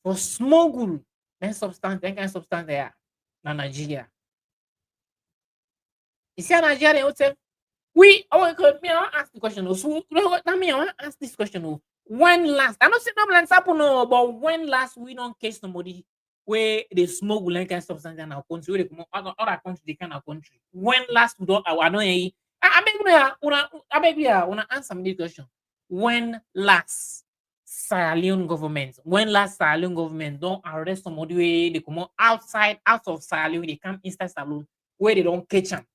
for smuggle. Then substance, then kind of substance there. Na Nigeria. You see, Nigeria, would say, me, I want to ask the question. So, you know what? I want to ask this question. When last, I'm not saying no lands happen, no, but when last we don't catch somebody where they smuggle any kind of substance in our country, where they come other country, they can our country. When last we don't, I know, I beg you, wanna answer me this question. When last Sierra Leone government, don't arrest somebody where they come out of Sierra Leone, they come inside Sierra Leone, where they don't catch them,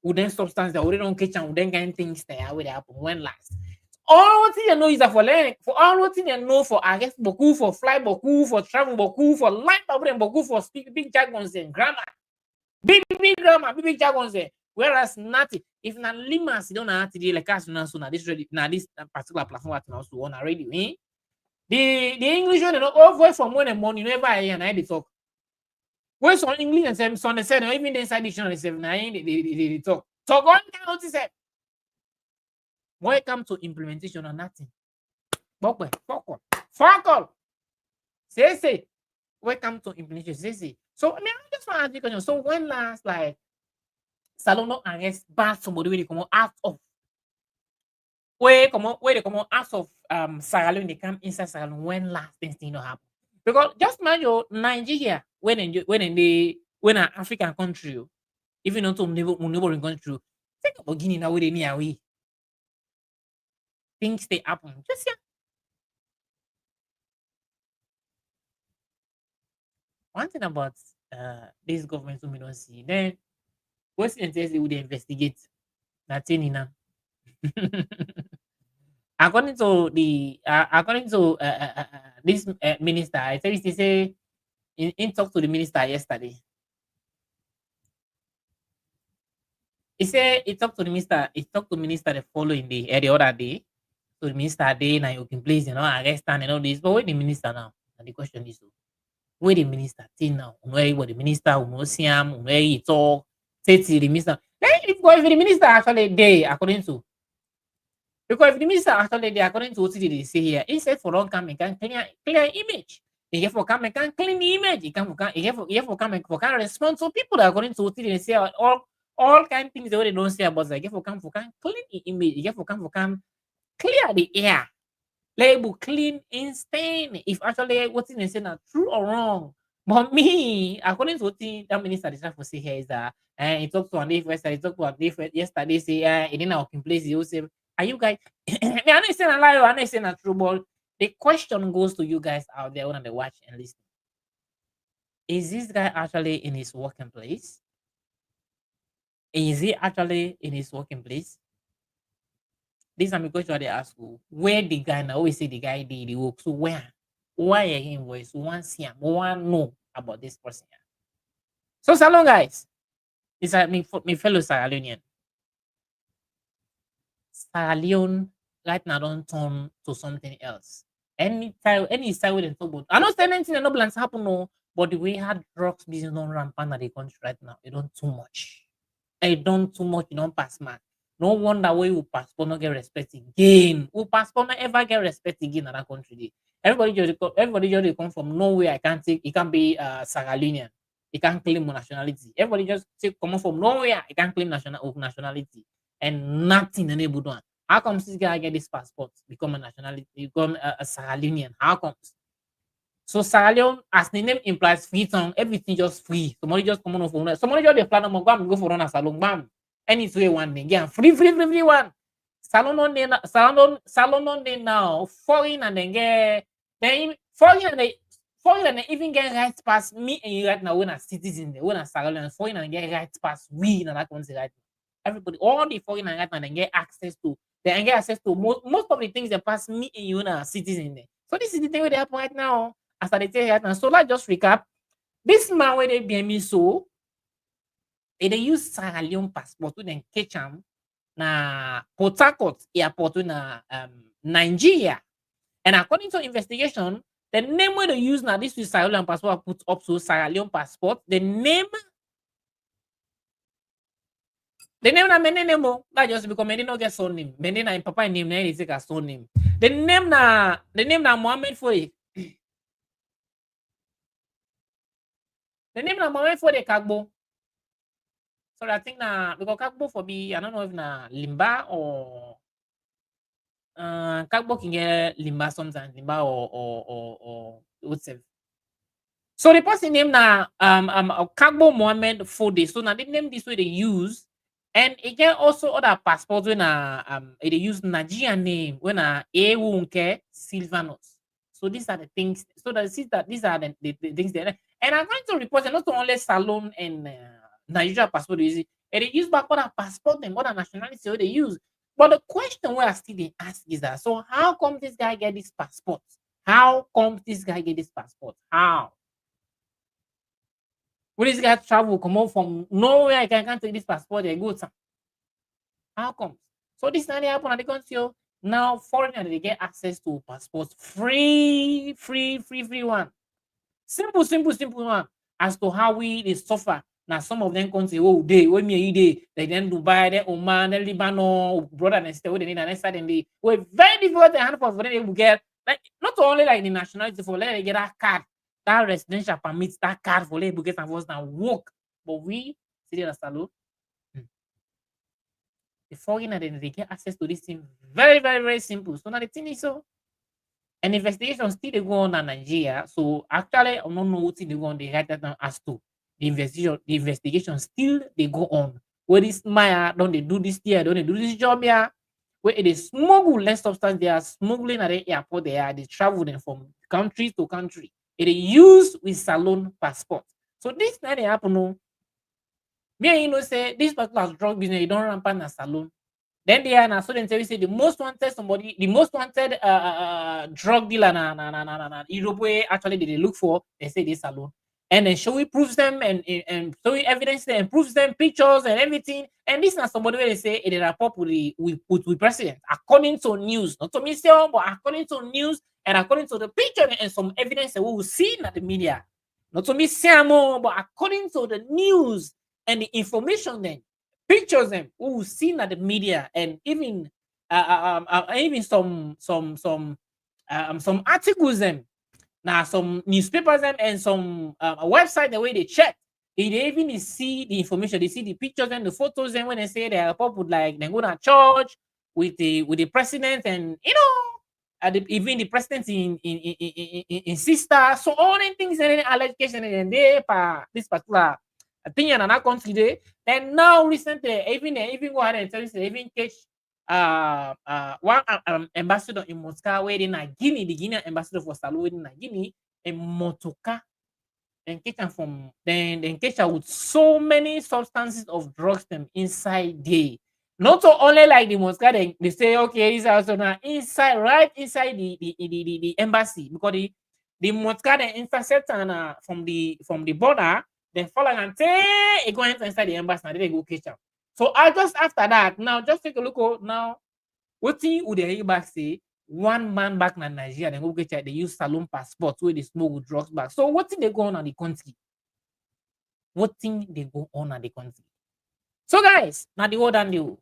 who then substance that we don't catch them, who then get things there where they happen. When last? All what you know is that for learning, for all what you know for I guess beaucoup, for fly beaucoup, for travel beaucoup, for life problem beaucoup, for speak big jargons and grammar. Big grammar, big jargon say. Whereas nothing, if na limas you don't have to like us now so now this particular platform what now so on a radio, eh? The English one, you know, over from when the morning, never I and I talk. Where's on English and some son said, even the inside dictionary 7 they talk. Talk on count is welcome to implementation or nothing. Fuck all. Say. Welcome to implementation. Say. So I mean, I just want to ask you a question. So when last like Salono arrest bad somebody where they come out of where they come out of Sierra Leone, they come inside Sierra Leone when last things you know happen. Because just mind you, Nigeria, when an African country, if you know to neighboring country, think about Guinea now where they near we things they happen. Just yeah. One thing about these governments who we don't see, then what's the they would investigate that thing in according to this minister, I tell you they say in talk to the minister yesterday. He said he talked to the minister. He talked to the minister the following day, the other day. So the minister day now you can place, you know, arrest and all this. But where the minister now? And the question is, where the minister till now? Where the minister will see him? Where he talk? Say to the minister. If the minister actually day according to, because if the minister actually day according to what they say here, he said for long come and can clear image. He for come and can clean the image. He for come and for can respond to people that according to what they say all kind of things they don't say about that. For come clean the image. He for come clear the air. Label clean in stain. If actually what they say are true or wrong. But me, according to what that minister is trying to say here is that he talked to an yesterday, he talked to an yesterday, say he didn't in place, he will say, are you guys I'm not saying a lie, I'm not saying a true, but the question goes to you guys out there when they watch and listen. Is this guy actually in his working place? Is he actually in his working place? This is a question they ask you. Where the guy now always say the guy did the work. So where? Why are him voice? One see him, one know about this person. So salon guys. It's like me fellow Sierra Leonean. Sierra Leone right now don't turn to something else. Any style we talk about. I don't say anything no plans happen no, but the way hard drugs business don't rampant at the country right now, it don't too much. It don't too much, it don't pass man. No wonder why who passport not get respect again. Who passport not ever get respect again in that country. Everybody just come from nowhere. I can't take. It can be Sierra Leonean. It can't claim nationality. Everybody just take come from nowhere. It can't claim nationality and nothing unable done. How comes this guy get this passport, become a nationality, become a Sierra Leonean? How comes? So Sierra Leone, as the name implies, free town, everything just free. Somebody just come on phone. Somebody just the plan of go for run a salon, bam. Any way one thing, yeah, free one. Salon on now, foreign and then get foreign and they even get right past me and you right now when a citizen, when a Sierra Leone, foreign and get right past we in that country right now. Everybody, all the foreign and right now, they get access to most of the things that pass me and you and a citizen there. So this is the thing where they happen right now. As I tell you right now. So let's just recap. This man where they be me so they use Sierra Leone passport to then catch him na Port Harcourt airport na Nigeria. And according to investigation, the name where they use now this is Sierra Leone passport put up to Sierra Leone passport. The name na many name that just because many no get son name. Many na papa name na they take a son name. The name na Mohammed Foye. The name na Mohammed Foye Kagbo. So I think na because Kagbo for be I don't know if na Limba or Kagbo can get Limba sometimes Limba or what's it. So the person name na Kagbo Mohammed Fode. So now they name this way they use. And again also other passports when they use Nigerian name when Ewunke Silvanus. So these are the things. So that these are the things there. And I'm going to report not only Salon and Nigeria passport they use back other passport and other nationality so they use. But the question where I still they ask is that so how come this guy get this passport? How come this guy get this passport? How? When this guy travel, come out from nowhere, I can't take this passport, they go to. How come? So this now they happen at the country. Now foreigners they get access to passports free one. Simple one. As to how we they suffer. Now some of them can say, oh, they when me they then Dubai, then Oman, then Lebanon, brother and sister, they need and side and they were very difficult to handle for them they will get like not only like the nationality for let they get that card, that residential permit, that card for let get and first now work. But we see the salute. The foreigner then they get access to this thing very simple. So now the thing is so an investigation still they go on in Nigeria. So actually, I don't know what they go on. They write that down as to the investigation still they go on. Where this Maya don't they do this here? Don't they do this job here? Where they smuggle less substance, they are smuggling at the airport. They travel them from country to country. They use with salon passport. So this now they happen. No, me and say this particular drug business you don't rampant a salon. Then they are now so then they say the most wanted somebody, the most wanted drug dealer na Europe where actually they look for, they say this alone. And then show we proves them and show we evidence them and proves them pictures and everything. And this is not somebody where they say in a rapport with president according to news, not to me say, but according to news and according to the picture and some evidence that we will see in the media. Not to me say more, but according to the news and the information then pictures them who will seen at the media and even even some articles them now some newspapers them and some website the way they check they even see the information they see the pictures and the photos and when they say they are pop with like they go to church with the president and you know even the president in sister so all the things and any allegation and they this particular opinion and that country there. Then now recently, even go ahead and tell you say even catch one ambassador in Moscow where in Guinea, the Guinean ambassador for Salou in Guinea, in Motoka, then catch them from then catch her with so many substances of drugs them inside there. Not so only like the Moscow, they say okay, this is also now inside right inside the embassy because the Moscow they intercept and from the border then follow and say it go enter inside the embassy and they go catch them. So I just after that now just take a look out now. What thing would they back say? One man back in Nigeria, then go get they use salon passport where they smuggle drugs back. So what thing they go on at the country? What thing they go on at the country? So guys, now the word and the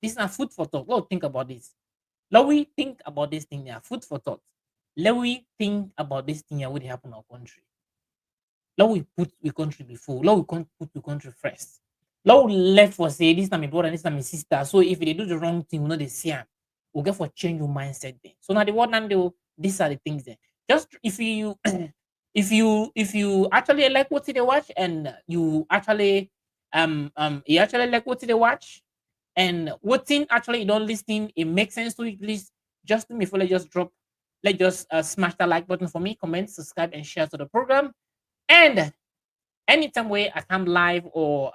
this is not food for thought. Let's think about this. Let we think about this thing here. Food for thought. Let we think about this thing here. What happen in our country? Let we put the country before. Let we put the country first. Let we left for say this time my brother, this time my sister. So if they do the wrong thing, we know they see them. We'll get for change your mindset then. So now the word and the these are the things then. Just if you if you actually like what they watch and you actually like what they watch and what thing actually you don't listen, it makes sense to you, please just do me for let's just smash that like button for me, comment, subscribe, and share to the program. And anytime where I come live or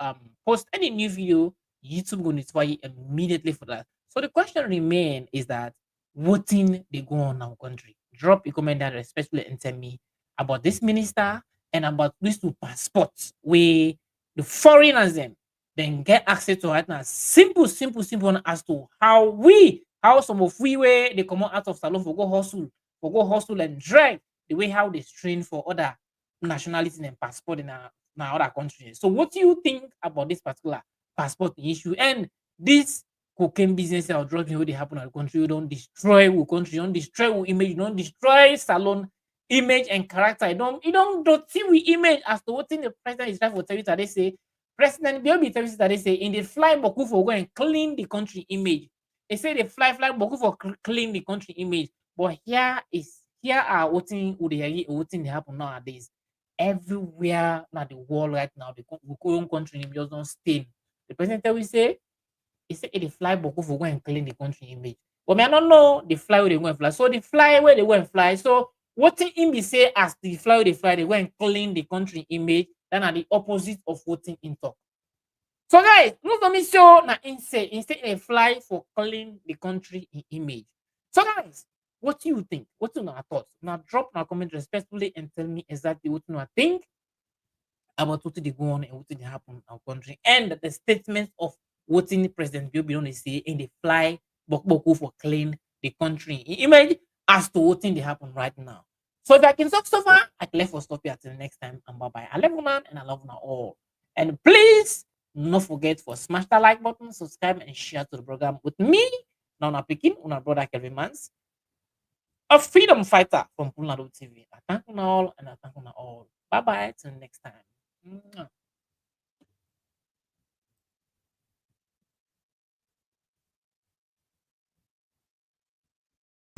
post any new video, YouTube will notify you immediately for that. So the question remain is that what thing they go on in our country? Drop a comment down especially and tell me about this minister and about these two passports where the foreigners then get access to right now. Simple as to how some of we where they come out of salon for go hustle and drag the way how they strain for other nationalities and passport in other countries. So what do you think about this particular passport issue and this cocaine business or drug thing they happen in the country? You don't destroy our country, you don't destroy our image, you don't destroy salon image and character. You don't see we image as to what thing the president is trying to tell you that they say President Biobi tell you that they say in the fly Boku for go and clean the country image. They say they fly Boku for clean the country image. But here are what thing they happen nowadays. Everywhere now the world right now, the current country just don't stain. The president will say, he said they fly Boku for go and clean the country image. But me, I don't know the fly where they go and fly. So the fly where they go and fly. So what thing him be say as the fly where they fly, they go and clean the country image, then are the opposite of what thing in talk. So guys, no commission na instead they fly for clean the country image. So guys, what do you think? What do you thoughts? Now drop a comment respectfully and tell me exactly what you think about what they go on and what they happen in our country, and the statements of what in President Joe Biden say in the fly bok for clean the country. Imagine as to what thing they happen right now. So if I can talk so far, I can let for stop here till next time. And bye bye. I love you man and I love you all. And please not forget for smash that like button, subscribe and share to the program with me. Now I'm picking on our brother Kelvin Mans, a freedom fighter from Pulnado TV. I thank you all and I thank you all. Bye bye till next time. Mwah.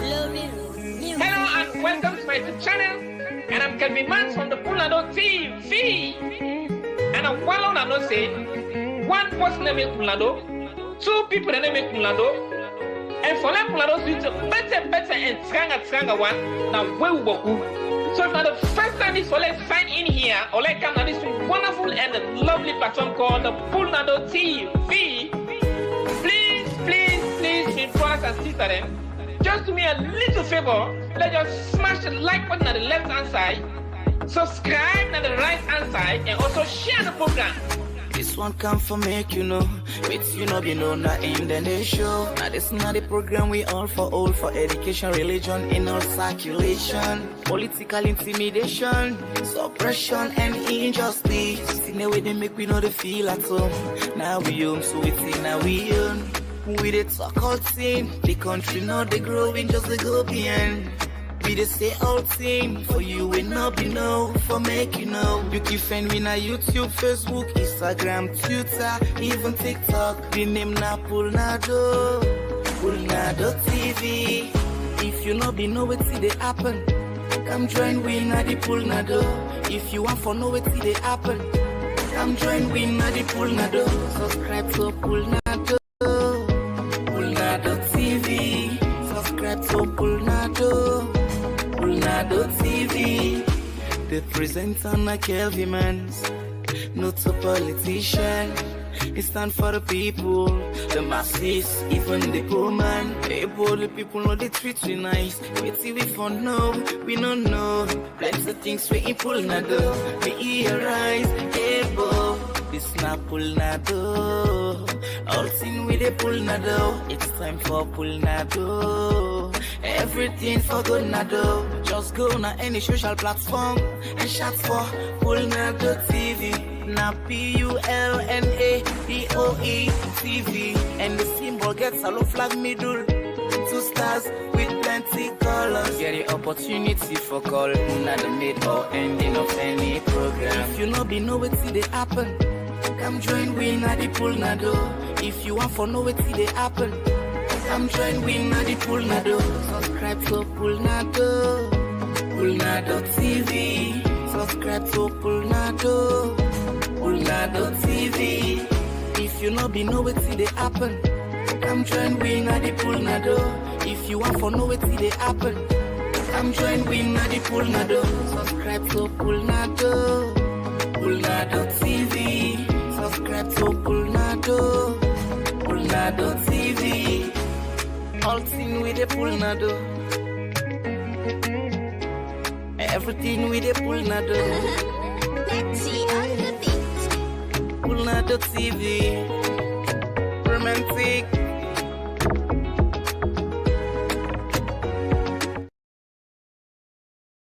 Hello and welcome to my YouTube channel. And I'm Kelvin Mans from the Pulnado TV. And I'm well on and say one person name is Pulnado, two people name is Pulnado, and for them Pulnado switch better and stronger one. Now where we boku. So for the first time this let's sign in here or like come on this wonderful and lovely platform called the Pulnado TV. Please, my brothers and sisters, them. Just do me a little favor, let just smash the like button on the left hand side, subscribe on the right hand side, and also share the program. This one come for make you know, with you know be know not in the nation. Now this not the program we all for education, religion in all circulation, political intimidation, suppression and injustice. See the way they make we know the feel at home. Now we home, so we think now we own. We the talk all thing, the country not the growing, just the go behind. We the say all thing, for you will not be know, for make you know. You can find me na YouTube, Facebook, Instagram, Twitter, even TikTok. The name na Pulnado TV. If you not be know what see they happen, come join we na the Pulnado. If you want for know what see they happen, come join we na the Pulnado. Subscribe to Pulnado. TV, subscribe to Pulnado TV. The presenter na Kelvin Mans, not a politician. He stand for the people, the masses, even the poor man. Hey boy, the people know they treat we nice. We see we for know, we don't know. Plenty of things we in Pulnado, we hear rise. Hey boy, this na Pulnado. All thing with the Pulnado, it's time for Pulnado. Everything for good nado. Just go na any social platform and shout for Pulnado TV. Na Pulnado TV. And the symbol gets a low flag middle. 2 stars with plenty colors. Get the opportunity for call. Not the mid or ending of any program. If you know be know what see they happen, come join we na the Pulnado. If you want for know what see they happen, come join we na the Pulnado. Subscribe to Pulnado TV. Subscribe to Pulnado TV. If you know be know what see they happen, come join we na the Pulnado. If you want for know what see they happen, come join we na the Pulnado. Subscribe to Pulnado TV. Subscribe to Pulnado TV. All thing with the Pulnado. Everything with the Pulnado. Pulnado TV. Romantic.